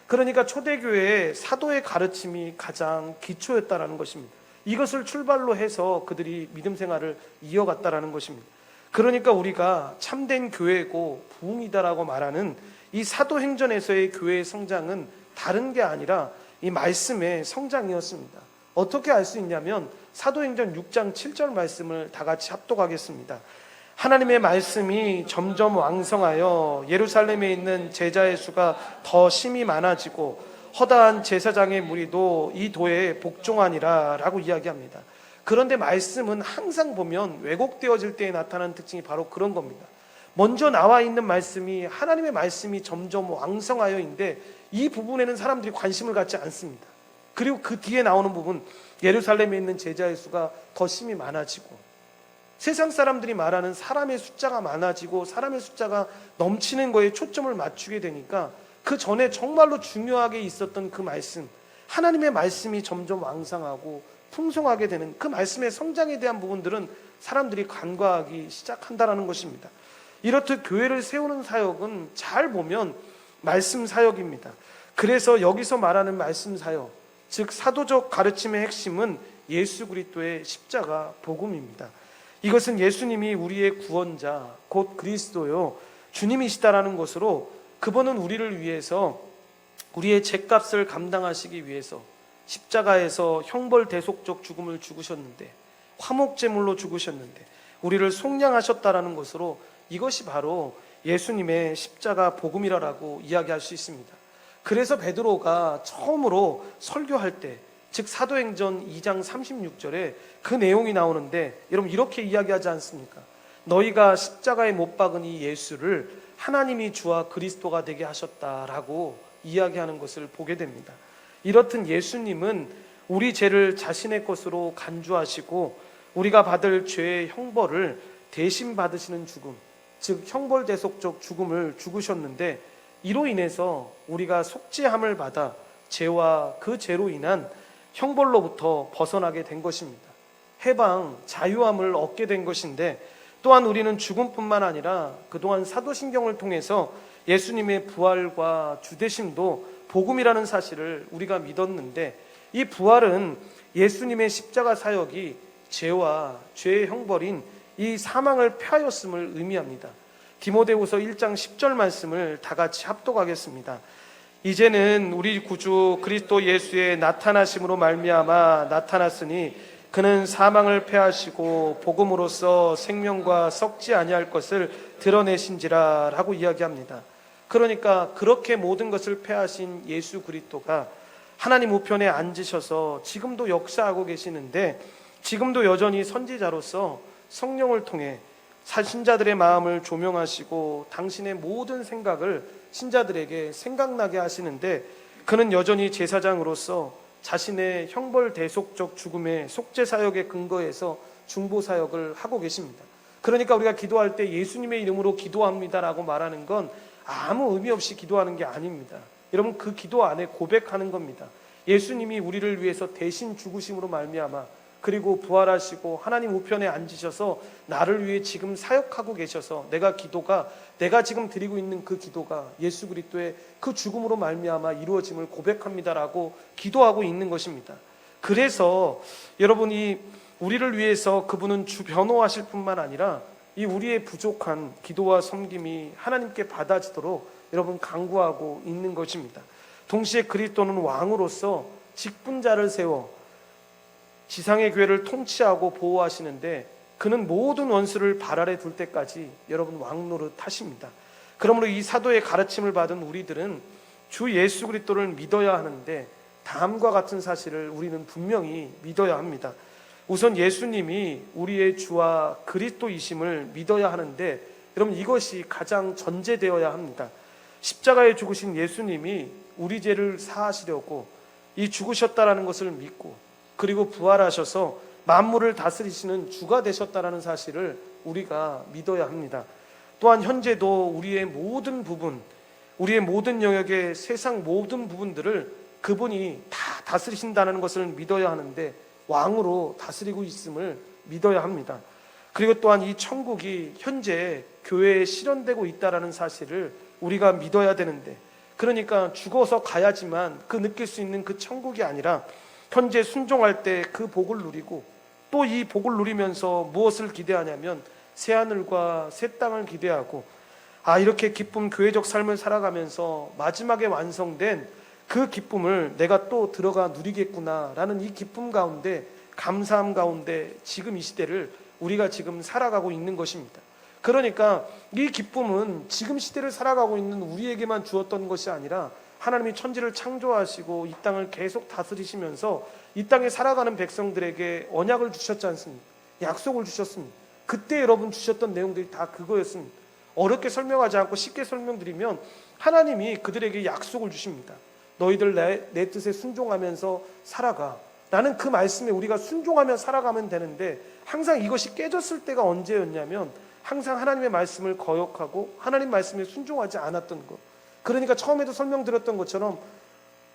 그러니까 초대교회의 사도의 가르침이 가장 기초였다라는 것입니다. 이것을 출발로 해서 그들이 믿음 생활을 이어갔다라는 것입니다. 그러니까 우리가 참된 교회고 부흥이다라고 말하는 이 사도행전에서의 교회의 성장은 다른 게 아니라 이 말씀의 성장이었습니다. 어떻게 알 수 있냐면 사도행전 6장 7절 말씀을 다 같이 합독하겠습니다. 하나님의 말씀이 점점 왕성하여 예루살렘에 있는 제자의 수가 더 심히 많아지고 허다한 제사장의 무리도 이 도에 복종하니라 라고 이야기합니다. 그런데 말씀은 항상 보면 왜곡되어질 때에 나타나는 특징이 바로 그런 겁니다. 먼저 나와 있는 말씀이 하나님의 말씀이 점점 왕성하여인데 이 부분에는 사람들이 관심을 갖지 않습니다. 그리고 그 뒤에 나오는 부분, 예루살렘에 있는 제자의 수가 더 심히 많아지고, 세상 사람들이 말하는 사람의 숫자가 많아지고 사람의 숫자가 넘치는 거에 초점을 맞추게 되니까 그 전에 정말로 중요하게 있었던 그 말씀, 하나님의 말씀이 점점 왕성하고 풍성하게 되는 그 말씀의 성장에 대한 부분들은 사람들이 간과하기 시작한다는 것입니다. 이렇듯 교회를 세우는 사역은 잘 보면 말씀 사역입니다. 그래서 여기서 말하는 말씀 사역, 즉 사도적 가르침의 핵심은 예수 그리스도의 십자가 복음입니다. 이것은 예수님이 우리의 구원자 곧 그리스도요 주님이시다라는 것으로, 그분은 우리를 위해서 우리의 죄값을 감당하시기 위해서 십자가에서 형벌대속적 죽음을 죽으셨는데, 화목제물로 죽으셨는데 우리를 속량하셨다라는 것으로, 이것이 바로 예수님의 십자가 복음이라고 이야기할 수 있습니다. 그래서 베드로가 처음으로 설교할 때, 즉 사도행전 2장 36절에 그 내용이 나오는데, 여러분 이렇게 이야기하지 않습니까? 너희가 십자가에 못 박은 이 예수를 하나님이 주와 그리스도가 되게 하셨다라고 이야기하는 것을 보게 됩니다. 이렇듯 예수님은 우리 죄를 자신의 것으로 간주하시고 우리가 받을 죄의 형벌을 대신 받으시는 죽음, 즉 형벌대속적 죽음을 죽으셨는데, 이로 인해서 우리가 속죄함을 받아 죄와 그 죄로 인한 형벌로부터 벗어나게 된 것입니다. 해방, 자유함을 얻게 된 것인데, 또한 우리는 죽음뿐만 아니라 그동안 사도신경을 통해서 예수님의 부활과 주되심도 복음이라는 사실을 우리가 믿었는데, 이 부활은 예수님의 십자가 사역이 죄와 죄의 형벌인 이 사망을 패하였음을 의미합니다. 디모데후서 1장 10절 말씀을 다 같이 합독하겠습니다. 이제는 우리 구주 그리스도 예수의 나타나심으로 말미암아 나타났으니 그는 사망을 패하시고 복음으로써 생명과 썩지 아니할 것을 드러내신지라 라고 이야기합니다. 그러니까 그렇게 모든 것을 패하신 예수 그리스도가 하나님 우편에 앉으셔서 지금도 역사하고 계시는데, 지금도 여전히 선지자로서 성령을 통해 신자들의 마음을 조명하시고 당신의 모든 생각을 신자들에게 생각나게 하시는데, 그는 여전히 제사장으로서 자신의 형벌 대속적 죽음의 속죄 사역에 근거해서 중보 사역을 하고 계십니다. 그러니까 우리가 기도할 때 예수님의 이름으로 기도합니다라고 말하는 건 아무 의미 없이 기도하는 게 아닙니다. 여러분 그 기도 안에 고백하는 겁니다. 예수님이 우리를 위해서 대신 죽으심으로 말미암아, 그리고 부활하시고 하나님 우편에 앉으셔서 나를 위해 지금 사역하고 계셔서 내가 지금 드리고 있는 그 기도가 예수 그리스도의 그 죽음으로 말미암아 이루어짐을 고백합니다라고 기도하고 있는 것입니다. 그래서 여러분이 우리를 위해서 그분은 변호하실 뿐만 아니라 이 우리의 부족한 기도와 섬김이 하나님께 받아지도록 여러분 간구하고 있는 것입니다. 동시에 그리스도는 왕으로서 직분자를 세워 지상의 교회를 통치하고 보호하시는데, 그는 모든 원수를 발 아래 둘 때까지 여러분 왕노릇 하십니다. 그러므로 이 사도의 가르침을 받은 우리들은 주 예수 그리스도를 믿어야 하는데 다음과 같은 사실을 우리는 분명히 믿어야 합니다. 우선 예수님이 우리의 주와 그리스도이심을 믿어야 하는데, 여러분, 이것이 가장 전제되어야 합니다. 십자가에 죽으신 예수님이 우리 죄를 사하시려고 이 죽으셨다라는 것을 믿고, 그리고 부활하셔서 만물을 다스리시는 주가 되셨다라는 사실을 우리가 믿어야 합니다. 또한 현재도 우리의 모든 부분, 우리의 모든 영역의 세상 모든 부분들을 그분이 다 다스리신다는 것을 믿어야 하는데, 왕으로 다스리고 있음을 믿어야 합니다. 그리고 또한 이 천국이 현재 교회에 실현되고 있다는 사실을 우리가 믿어야 되는데, 그러니까 죽어서 가야지만 그 느낄 수 있는 그 천국이 아니라 현재 순종할 때 그 복을 누리고, 또 이 복을 누리면서 무엇을 기대하냐면 새하늘과 새 땅을 기대하고, 이렇게 기쁨 교회적 삶을 살아가면서 마지막에 완성된 그 기쁨을 내가 또 들어가 누리겠구나라는 이 기쁨 가운데, 감사함 가운데 지금 이 시대를 우리가 지금 살아가고 있는 것입니다. 그러니까 이 기쁨은 지금 시대를 살아가고 있는 우리에게만 주었던 것이 아니라 하나님이 천지를 창조하시고 이 땅을 계속 다스리시면서 이 땅에 살아가는 백성들에게 언약을 주셨지 않습니까? 약속을 주셨습니다. 그때 여러분 주셨던 내용들이 다 그거였습니다. 어렵게 설명하지 않고 쉽게 설명드리면, 하나님이 그들에게 약속을 주십니다. 너희들 내 뜻에 순종하면서 살아가. 나는 그 말씀에 우리가 순종하며 살아가면 되는데, 항상 이것이 깨졌을 때가 언제였냐면 항상 하나님의 말씀을 거역하고 하나님 말씀에 순종하지 않았던 것. 그러니까 처음에도 설명드렸던 것처럼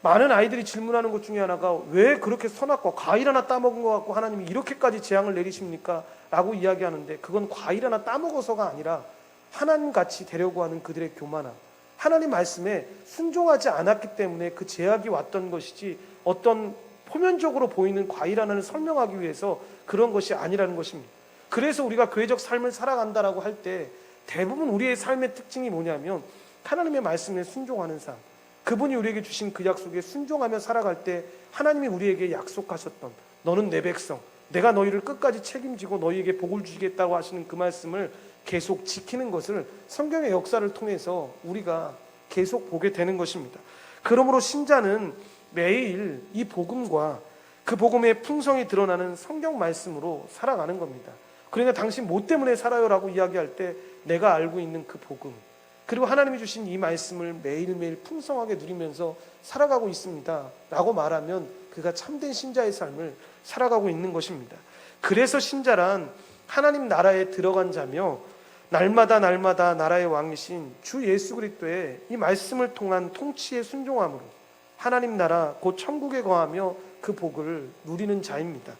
많은 아이들이 질문하는 것 중에 하나가, 왜 그렇게 선악과 과일 하나 따먹은 것 같고 하나님이 이렇게까지 재앙을 내리십니까? 라고 이야기하는데, 그건 과일 하나 따먹어서가 아니라 하나님같이 되려고 하는 그들의 교만함, 하나님 말씀에 순종하지 않았기 때문에 그 제약이 왔던 것이지, 어떤 표면적으로 보이는 과일 하나를 설명하기 위해서 그런 것이 아니라는 것입니다. 그래서 우리가 교회적 삶을 살아간다라고 할 때 대부분 우리의 삶의 특징이 뭐냐면 하나님의 말씀에 순종하는 삶, 그분이 우리에게 주신 그 약속에 순종하며 살아갈 때 하나님이 우리에게 약속하셨던, 너는 내 백성, 내가 너희를 끝까지 책임지고 너희에게 복을 주시겠다고 하시는 그 말씀을 계속 지키는 것을 성경의 역사를 통해서 우리가 계속 보게 되는 것입니다. 그러므로 신자는 매일 이 복음과 그 복음의 풍성이 드러나는 성경 말씀으로 살아가는 겁니다. 그러니까 당신 뭐 때문에 살아요라고 이야기할 때 내가 알고 있는 그 복음, 그리고 하나님이 주신 이 말씀을 매일매일 풍성하게 누리면서 살아가고 있습니다 라고 말하면 그가 참된 신자의 삶을 살아가고 있는 것입니다. 그래서 신자란 하나님 나라에 들어간 자며 날마다 나라의 왕이신 주 예수 그리스도의 이 말씀을 통한 통치에 순종함으로 하나님 나라 곧 천국에 거하며 그 복을 누리는 자입니다.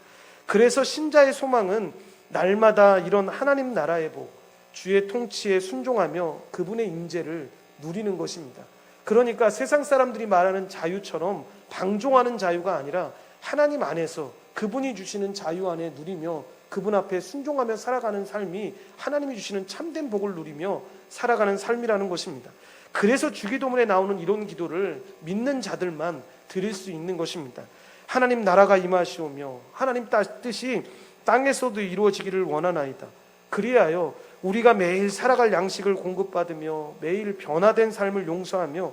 그래서 신자의 소망은 날마다 이런 하나님 나라의 복, 주의 통치에 순종하며 그분의 임재를 누리는 것입니다. 그러니까 세상 사람들이 말하는 자유처럼 방종하는 자유가 아니라 하나님 안에서 그분이 주시는 자유 안에 누리며 그분 앞에 순종하며 살아가는 삶이 하나님이 주시는 참된 복을 누리며 살아가는 삶이라는 것입니다. 그래서 주기도문에 나오는 이런 기도를 믿는 자들만 드릴 수 있는 것입니다. 하나님 나라가 임하시오며 하나님 뜻이 땅에서도 이루어지기를 원하나이다. 그리하여 우리가 매일 살아갈 양식을 공급받으며 매일 변화된 삶을 용서하며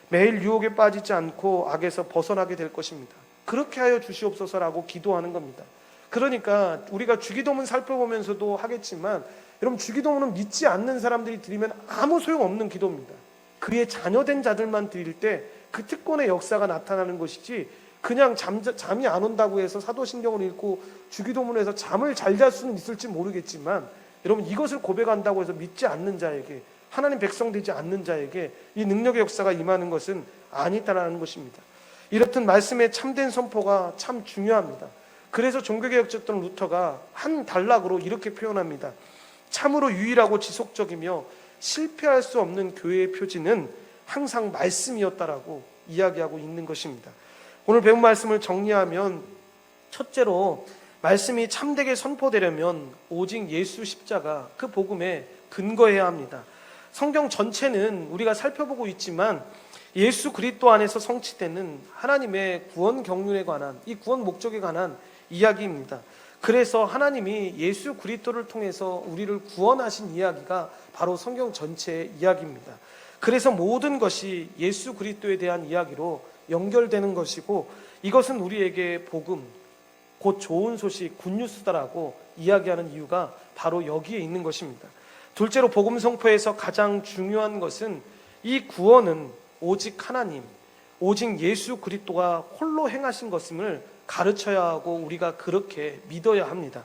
매일 유혹에 빠지지 않고 악에서 벗어나게 될 것입니다. 그렇게 하여 주시옵소서라고 기도하는 겁니다. 그러니까 우리가 주기도문 살펴보면서도 하겠지만, 여러분, 주기도문은 믿지 않는 사람들이 드리면 아무 소용없는 기도입니다. 그의 자녀된 자들만 드릴 때 그 특권의 역사가 나타나는 것이지, 그냥 잠이 안 온다고 해서 사도신경을 읽고 주기도문에서 잠을 잘 잘 수는 있을지 모르겠지만, 여러분, 이것을 고백한다고 해서 믿지 않는 자에게, 하나님 백성 되지 않는 자에게 이 능력의 역사가 임하는 것은 아니다라는 것입니다. 이렇듯 말씀의 참된 선포가 참 중요합니다. 그래서 종교개혁자였던 루터가 한 단락으로 이렇게 표현합니다. 참으로 유일하고 지속적이며 실패할 수 없는 교회의 표지는 항상 말씀이었다라고 이야기하고 있는 것입니다. 오늘 배운 말씀을 정리하면, 첫째로 말씀이 참되게 선포되려면 오직 예수 십자가 그 복음에 근거해야 합니다. 성경 전체는 우리가 살펴보고 있지만 예수 그리스도 안에서 성취되는 하나님의 구원 경륜에 관한, 이 구원 목적에 관한 이야기입니다. 그래서 하나님이 예수 그리스도를 통해서 우리를 구원하신 이야기가 바로 성경 전체의 이야기입니다. 그래서 모든 것이 예수 그리스도에 대한 이야기로 연결되는 것이고, 이것은 우리에게 복음, 곧 좋은 소식, 굿뉴스다라고 이야기하는 이유가 바로 여기에 있는 것입니다. 둘째로 복음 선포에서 가장 중요한 것은 이 구원은 오직 하나님, 오직 예수 그리스도가 홀로 행하신 것임을 가르쳐야 하고 우리가 그렇게 믿어야 합니다.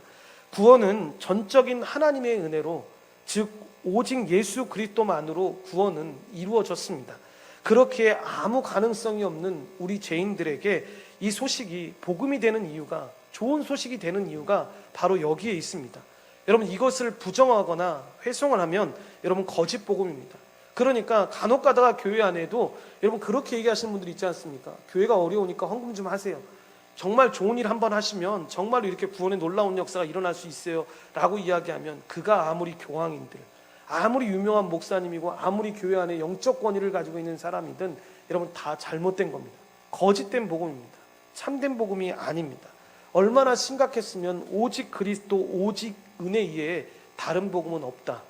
구원은 전적인 하나님의 은혜로, 즉 오직 예수 그리스도만으로 구원은 이루어졌습니다. 그렇게 아무 가능성이 없는 우리 죄인들에게 이 소식이 복음이 되는 이유가, 좋은 소식이 되는 이유가 바로 여기에 있습니다. 여러분, 이것을 부정하거나 훼손을 하면 여러분 거짓 복음입니다. 그러니까 간혹 가다가 교회 안에도 여러분 그렇게 얘기하시는 분들이 있지 않습니까? 교회가 어려우니까 헌금 좀 하세요. 정말 좋은 일 한번 하시면 정말로 이렇게 구원의 놀라운 역사가 일어날 수 있어요 라고 이야기하면, 그가 아무리 교황인들, 아무리 유명한 목사님이고 아무리 교회 안에 영적 권위를 가지고 있는 사람이든 여러분 다 잘못된 겁니다. 거짓된 복음입니다. 참된 복음이 아닙니다. 얼마나 심각했으면 오직 그리스도, 오직 은혜 이외에 다른 복음은 없다.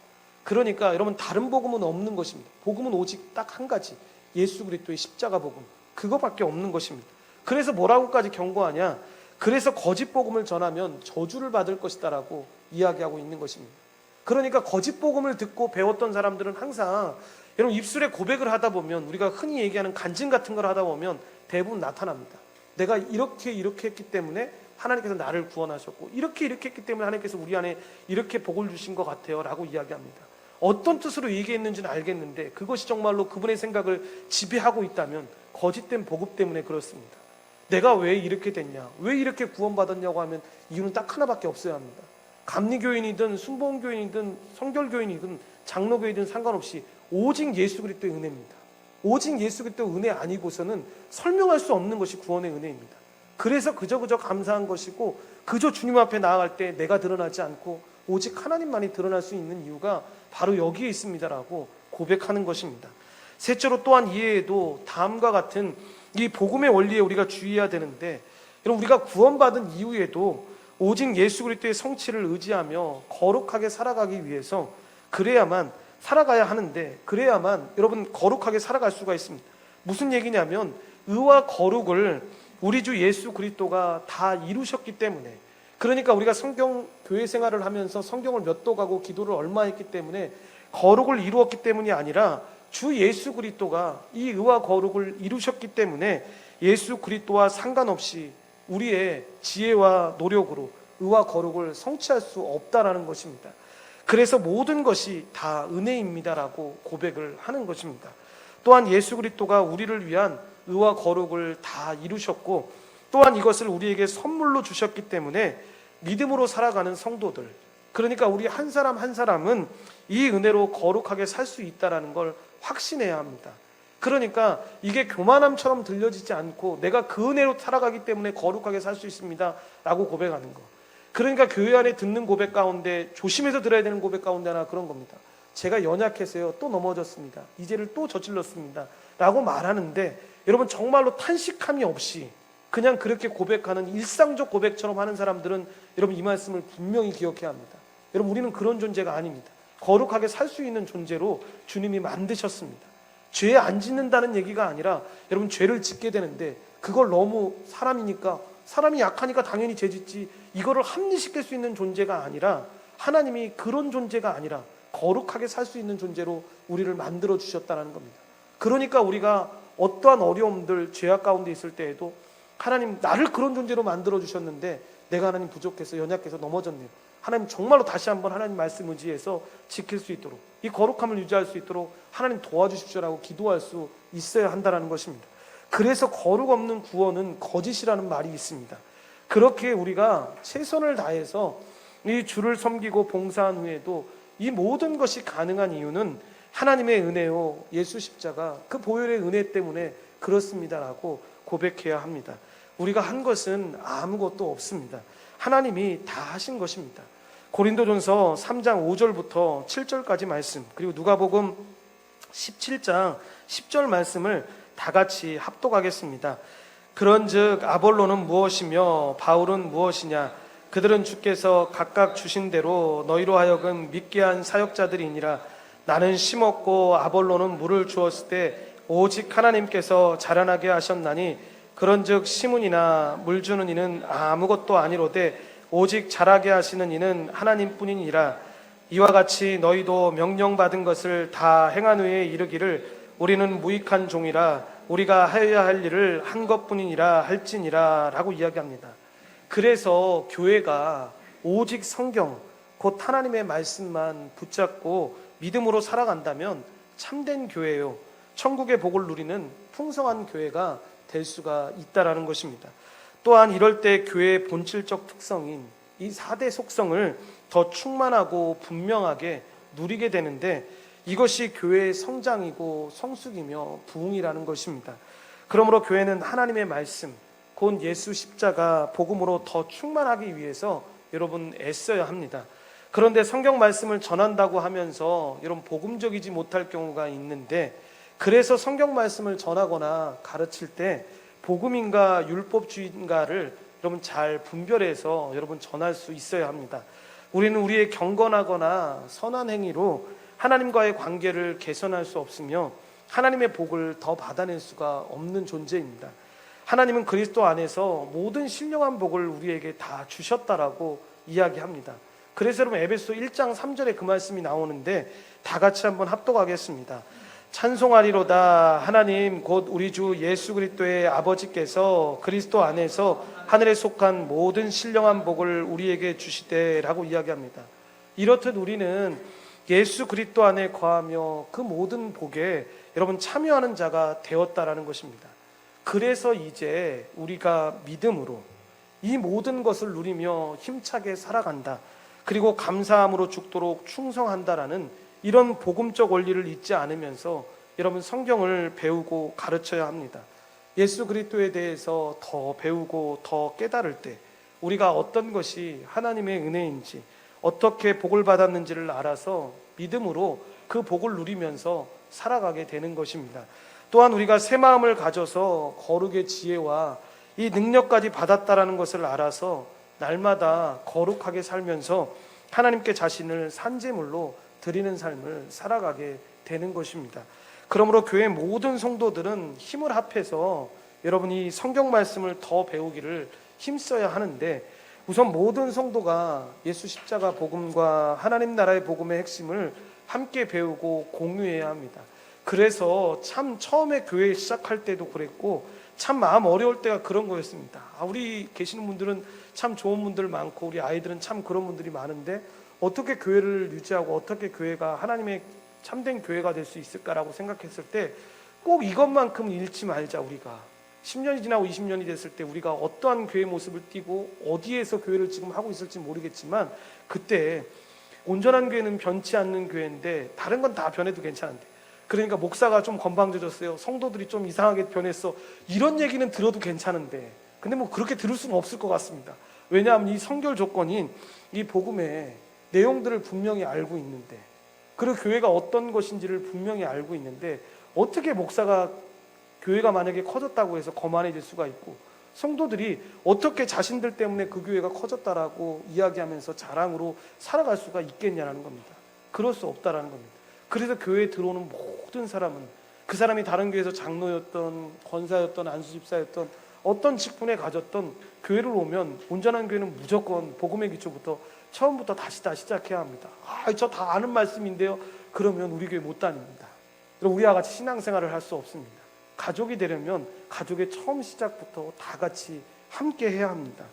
그러니까 여러분 다른 복음은 없는 것입니다. 복음은 오직 딱 한 가지, 예수 그리스도의 십자가 복음, 그거밖에 없는 것입니다. 그래서 뭐라고까지 경고하냐, 그래서 거짓 복음을 전하면 저주를 받을 것이다라고 이야기하고 있는 것입니다. 그러니까 거짓 복음을 듣고 배웠던 사람들은 항상 여러분 입술에 고백을 하다 보면, 우리가 흔히 얘기하는 간증 같은 걸 하다 보면 대부분 나타납니다. 내가 이렇게 했기 때문에 하나님께서 나를 구원하셨고, 이렇게 했기 때문에 하나님께서 우리 안에 이렇게 복을 주신 것 같아요 라고 이야기합니다. 어떤 뜻으로 얘기했는지는 알겠는데 그것이 정말로 그분의 생각을 지배하고 있다면 거짓된 복음 때문에 그렇습니다. 내가 왜 이렇게 됐냐, 왜 이렇게 구원받았냐고 하면 이유는 딱 하나밖에 없어야 합니다. 감리교인이든 순복음교인이든 성결교인이든 장로교인이든 상관없이 오직 예수 그리스도의 은혜입니다. 오직 예수 그리스도의 은혜 아니고서는 설명할 수 없는 것이 구원의 은혜입니다. 그래서 그저 감사한 것이고, 그저 주님 앞에 나아갈 때 내가 드러나지 않고 오직 하나님만이 드러날 수 있는 이유가 바로 여기에 있습니다라고 고백하는 것입니다. 셋째로 또한 이해에도 다음과 같은 이 복음의 원리에 우리가 주의해야 되는데, 여러분 우리가 구원받은 이후에도 오직 예수 그리스도의 성취를 의지하며 거룩하게 살아가기 위해서 그래야만 살아가야 하는데, 그래야만 여러분 거룩하게 살아갈 수가 있습니다. 무슨 얘기냐면, 의와 거룩을 우리 주 예수 그리스도가 다 이루셨기 때문에, 그러니까 우리가 성경 교회 생활을 하면서 성경을 몇 도 가고 기도를 얼마 했기 때문에 거룩을 이루었기 때문이 아니라 주 예수 그리스도가 이 의와 거룩을 이루셨기 때문에 예수 그리스도와 상관없이 우리의 지혜와 노력으로 의와 거룩을 성취할 수 없다라는 것입니다. 그래서 모든 것이 다 은혜입니다라고 고백을 하는 것입니다. 또한 예수 그리스도가 우리를 위한 의와 거룩을 다 이루셨고, 또한 이것을 우리에게 선물로 주셨기 때문에 믿음으로 살아가는 성도들, 그러니까 우리 한 사람 한 사람은 이 은혜로 거룩하게 살 수 있다는 걸 확신해야 합니다. 그러니까 이게 교만함처럼 들려지지 않고 내가 그 은혜로 살아가기 때문에 거룩하게 살 수 있습니다 라고 고백하는 거. 그러니까 교회 안에 듣는 고백 가운데, 조심해서 들어야 되는 고백 가운데 하나 그런 겁니다. 제가 연약해서요 또 넘어졌습니다, 이제를 또 저질렀습니다 라고 말하는데, 여러분 정말로 탄식함이 없이 그냥 그렇게 고백하는 일상적 고백처럼 하는 사람들은 여러분 이 말씀을 분명히 기억해야 합니다. 여러분 우리는 그런 존재가 아닙니다. 거룩하게 살 수 있는 존재로 주님이 만드셨습니다. 죄 안 짓는다는 얘기가 아니라 여러분 죄를 짓게 되는데, 그걸 너무 사람이니까, 사람이 약하니까 당연히 죄 짓지, 이거를 합리시킬 수 있는 존재가 아니라, 하나님이 그런 존재가 아니라 거룩하게 살 수 있는 존재로 우리를 만들어 주셨다는 겁니다. 그러니까 우리가 어떠한 어려움들, 죄악 가운데 있을 때에도 하나님 나를 그런 존재로 만들어 주셨는데 내가 하나님 부족해서 연약해서 넘어졌네요, 하나님 정말로 다시 한번 하나님 말씀 의지해서 지킬 수 있도록, 이 거룩함을 유지할 수 있도록 하나님 도와주십시오라고 기도할 수 있어야 한다는 것입니다. 그래서 거룩 없는 구원은 거짓이라는 말이 있습니다. 그렇게 우리가 최선을 다해서 이 주를 섬기고 봉사한 후에도 이 모든 것이 가능한 이유는 하나님의 은혜요, 예수 십자가 그 보혈의 은혜 때문에 그렇습니다라고 고백해야 합니다. 우리가 한 것은 아무것도 없습니다. 하나님이 다 하신 것입니다. 고린도전서 3장 5절부터 7절까지 말씀, 그리고 누가복음 17장 10절 말씀을 다 같이 합독하겠습니다. 그런즉 아볼로는 무엇이며 바울은 무엇이냐, 그들은 주께서 각각 주신 대로 너희로 하여금 믿게 한 사역자들이니라. 나는 심었고 아볼로는 물을 주었을 때 오직 하나님께서 자라나게 하셨나니 그런즉 심은 이나 물 주는 이는 아무것도 아니로되 오직 자라게 하시는 이는 하나님뿐이니라. 이와 같이 너희도 명령받은 것을 다 행한 후에 이르기를 우리는 무익한 종이라 우리가 하여야 할 일을 한 것뿐이니라 할지니라 라고 이야기합니다. 그래서 교회가 오직 성경 곧 하나님의 말씀만 붙잡고 믿음으로 살아간다면 참된 교회요, 천국의 복을 누리는 풍성한 교회가 될 수가 있다라는 것입니다. 또한 이럴 때 교회의 본질적 특성인 이 4대 속성을 더 충만하고 분명하게 누리게 되는데 이것이 교회의 성장이고 성숙이며 부흥이라는 것입니다. 그러므로 교회는 하나님의 말씀, 곧 예수 십자가 복음으로 더 충만하기 위해서 여러분 애써야 합니다. 그런데 성경 말씀을 전한다고 하면서 여러분 복음적이지 못할 경우가 있는데, 그래서 성경 말씀을 전하거나 가르칠 때 복음인가 율법주의인가를 여러분 잘 분별해서 여러분 전할 수 있어야 합니다. 우리는 우리의 경건하거나 선한 행위로 하나님과의 관계를 개선할 수 없으며 하나님의 복을 더 받아낼 수가 없는 존재입니다. 하나님은 그리스도 안에서 모든 신령한 복을 우리에게 다 주셨다라고 이야기합니다. 그래서 여러분 에베소 1장 3절에 그 말씀이 나오는데 다 같이 한번 합독하겠습니다. 찬송하리로다 하나님 곧 우리 주 예수 그리스도의 아버지께서 그리스도 안에서 하늘에 속한 모든 신령한 복을 우리에게 주시되라고 이야기합니다. 이렇듯 우리는 예수 그리스도 안에 거하며 그 모든 복에 여러분 참여하는 자가 되었다라는 것입니다. 그래서 이제 우리가 믿음으로 이 모든 것을 누리며 힘차게 살아간다, 그리고 감사함으로 죽도록 충성한다라는 이런 복음적 원리를 잊지 않으면서 여러분 성경을 배우고 가르쳐야 합니다. 예수 그리스도에 대해서 더 배우고 더 깨달을 때 우리가 어떤 것이 하나님의 은혜인지 어떻게 복을 받았는지를 알아서 믿음으로 그 복을 누리면서 살아가게 되는 것입니다. 또한 우리가 새 마음을 가져서 거룩의 지혜와 이 능력까지 받았다라는 것을 알아서 날마다 거룩하게 살면서 하나님께 자신을 산제물로 드리는 삶을 살아가게 되는 것입니다. 그러므로 교회 모든 성도들은 힘을 합해서 여러분이 성경 말씀을 더 배우기를 힘써야 하는데, 우선 모든 성도가 예수 십자가 복음과 하나님 나라의 복음의 핵심을 함께 배우고 공유해야 합니다. 그래서 참 처음에 교회 시작할 때도 그랬고 참 마음 어려울 때가 그런 거였습니다. 우리 계시는 분들은 참 좋은 분들 많고 우리 아이들은 참 그런 분들이 많은데 어떻게 교회를 유지하고 어떻게 교회가 하나님의 참된 교회가 될 수 있을까라고 생각했을 때 꼭 이것만큼 잃지 말자. 우리가 10년이 지나고 20년이 됐을 때 우리가 어떠한 교회 모습을 띠고 어디에서 교회를 지금 하고 있을지 모르겠지만, 그때 온전한 교회는 변치 않는 교회인데 다른 건 다 변해도 괜찮은데, 그러니까 목사가 좀 건방져졌어요, 성도들이 좀 이상하게 변했어, 이런 얘기는 들어도 괜찮은데, 근데 뭐 그렇게 들을 수는 없을 것 같습니다. 왜냐하면 이 선결 조건인 이 복음의 내용들을 분명히 알고 있는데, 그리고 교회가 어떤 것인지를 분명히 알고 있는데 어떻게 목사가 교회가 만약에 커졌다고 해서 거만해질 수가 있고, 성도들이 어떻게 자신들 때문에 그 교회가 커졌다라고 이야기하면서 자랑으로 살아갈 수가 있겠냐는 겁니다. 그럴 수 없다라는 겁니다. 그래서 교회에 들어오는 모든 사람은 그 사람이 다른 교회에서 장로였던 권사였던 안수집사였던 어떤 직분에 가졌던 교회를 오면 온전한 교회는 무조건 복음의 기초부터 처음부터 다시 다 시작해야 합니다. 저 다 아는 말씀인데요. 그러면 우리 교회 못 다닙니다. 우리와 같이 신앙생활을 할 수 없습니다. 가족이 되려면 가족의 처음 시작부터 다 같이 함께 해야 합니다.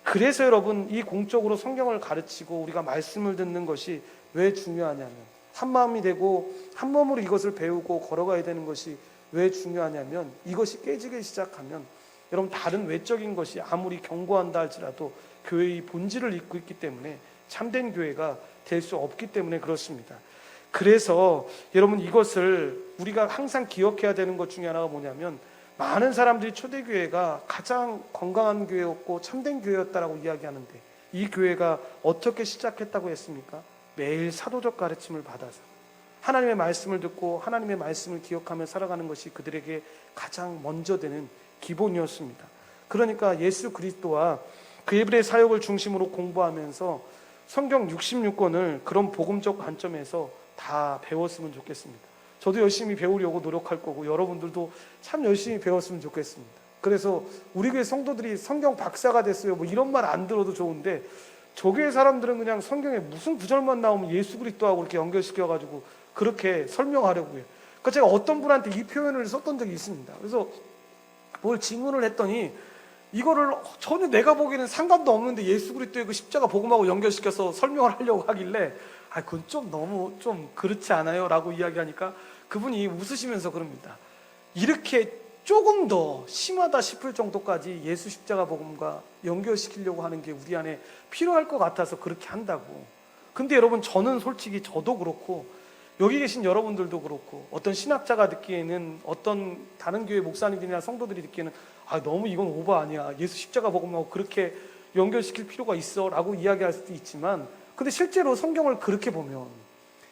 그래서 여러분 이 공적으로 성경을 가르치고 우리가 말씀을 듣는 것이 왜 중요하냐면, 한 마음이 되고 한 몸으로 이것을 배우고 걸어가야 되는 것이 왜 중요하냐면, 이것이 깨지기 시작하면 여러분 다른 외적인 것이 아무리 견고한다 할지라도 교회의 본질을 잇고 있기 때문에 참된 교회가 될 수 없기 때문에 그렇습니다. 그래서 여러분 이것을 우리가 항상 기억해야 되는 것 중에 하나가 뭐냐면, 많은 사람들이 초대교회가 가장 건강한 교회였고 참된 교회였다라고 이야기하는데, 이 교회가 어떻게 시작했다고 했습니까? 매일 사도적 가르침을 받아서 하나님의 말씀을 듣고 하나님의 말씀을 기억하며 살아가는 것이 그들에게 가장 먼저 되는 기본이었습니다. 그러니까 예수 그리스도와 그의 사역을 중심으로 공부하면서 성경 66권을 그런 복음적 관점에서 다 배웠으면 좋겠습니다. 저도 열심히 배우려고 노력할 거고 여러분들도 참 열심히 배웠으면 좋겠습니다. 그래서 우리 교회 성도들이 성경 박사가 됐어요 뭐 이런 말 안 들어도 좋은데 저 교회 사람들은 그냥 성경에 무슨 구절만 나오면 예수 그리스도하고 이렇게 연결시켜가지고 그렇게 설명하려고 해요. 그러니까 제가 어떤 분한테 이 표현을 썼던 적이 있습니다. 그래서 뭘 질문을 했더니 이거를 전혀 내가 보기에는 상관도 없는데 예수 그리스도의 그 십자가 복음하고 연결시켜서 설명을 하려고 하길래 그건 좀 너무 좀 그렇지 않아요? 라고 이야기하니까 그분이 웃으시면서 그럽니다. 이렇게 조금 더 심하다 싶을 정도까지 예수 십자가 복음과 연결시키려고 하는 게 우리 안에 필요할 것 같아서 그렇게 한다고. 근데 여러분 저는 솔직히 저도 그렇고 여기 계신 여러분들도 그렇고 어떤 신학자가 듣기에는 어떤 다른 교회 목사님들이나 성도들이 듣기에는 너무 이건 오버 아니야. 예수 십자가 복음하고 그렇게 연결시킬 필요가 있어 라고 이야기할 수도 있지만 근데 실제로 성경을 그렇게 보면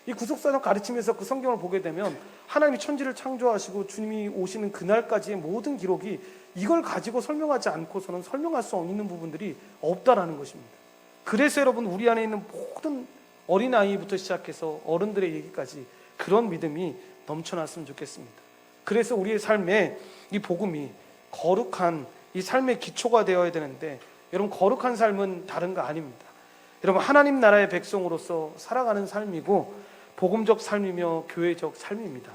이 구속사적 가르치면서 그 성경을 보게 되면 하나님이 천지를 창조하시고 주님이 오시는 그날까지의 모든 기록이 이걸 가지고 설명하지 않고서는 설명할 수 없는 부분들이 없다라는 것입니다. 그래서 여러분 우리 안에 있는 모든 어린아이부터 시작해서 어른들의 얘기까지 그런 믿음이 넘쳐났으면 좋겠습니다. 그래서 우리의 삶에 이 복음이 거룩한 이 삶의 기초가 되어야 되는데 여러분 거룩한 삶은 다른 거 아닙니다. 여러분 하나님 나라의 백성으로서 살아가는 삶이고 복음적 삶이며 교회적 삶입니다.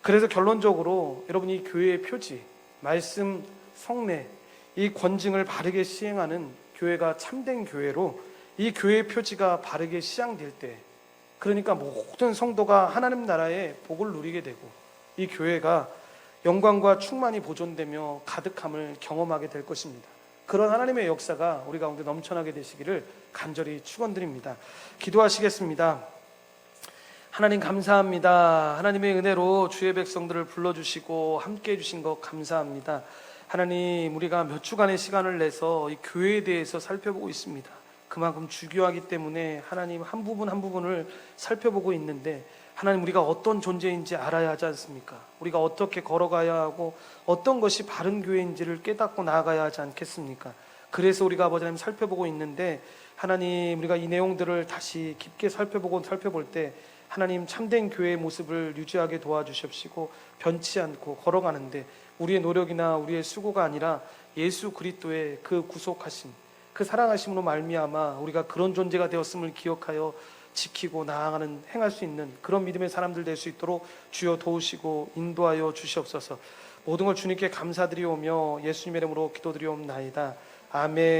그래서 결론적으로 여러분 이 교회의 표지, 말씀, 성례, 이 권징을 바르게 시행하는 교회가 참된 교회로 이 교회의 표지가 바르게 시향될 때 그러니까 모든 성도가 하나님 나라의 복을 누리게 되고 이 교회가 영광과 충만이 보존되며 가득함을 경험하게 될 것입니다. 그런 하나님의 역사가 우리 가운데 넘쳐나게 되시기를 간절히 축원드립니다. 기도하시겠습니다. 하나님 감사합니다. 하나님의 은혜로 주의 백성들을 불러주시고 함께 해주신 것 감사합니다. 하나님 우리가 몇 주간의 시간을 내서 이 교회에 대해서 살펴보고 있습니다. 그만큼 주교하기 때문에 하나님 한 부분 한 부분을 살펴보고 있는데 하나님 우리가 어떤 존재인지 알아야 하지 않습니까? 우리가 어떻게 걸어가야 하고 어떤 것이 바른 교회인지를 깨닫고 나아가야 하지 않겠습니까? 그래서 우리가 아버지 하나님 살펴보고 있는데 하나님 우리가 이 내용들을 다시 깊게 살펴볼 때 하나님 참된 교회의 모습을 유지하게 도와주십시고 변치 않고 걸어가는데 우리의 노력이나 우리의 수고가 아니라 예수 그리스도의 그 구속하심 그 사랑하심으로 말미암아 우리가 그런 존재가 되었음을 기억하여 지키고 나아가는 행할 수 있는 그런 믿음의 사람들 될 수 있도록 주여 도우시고 인도하여 주시옵소서. 모든 걸 주님께 감사드리오며 예수님의 이름으로 기도드리옵나이다. 아멘.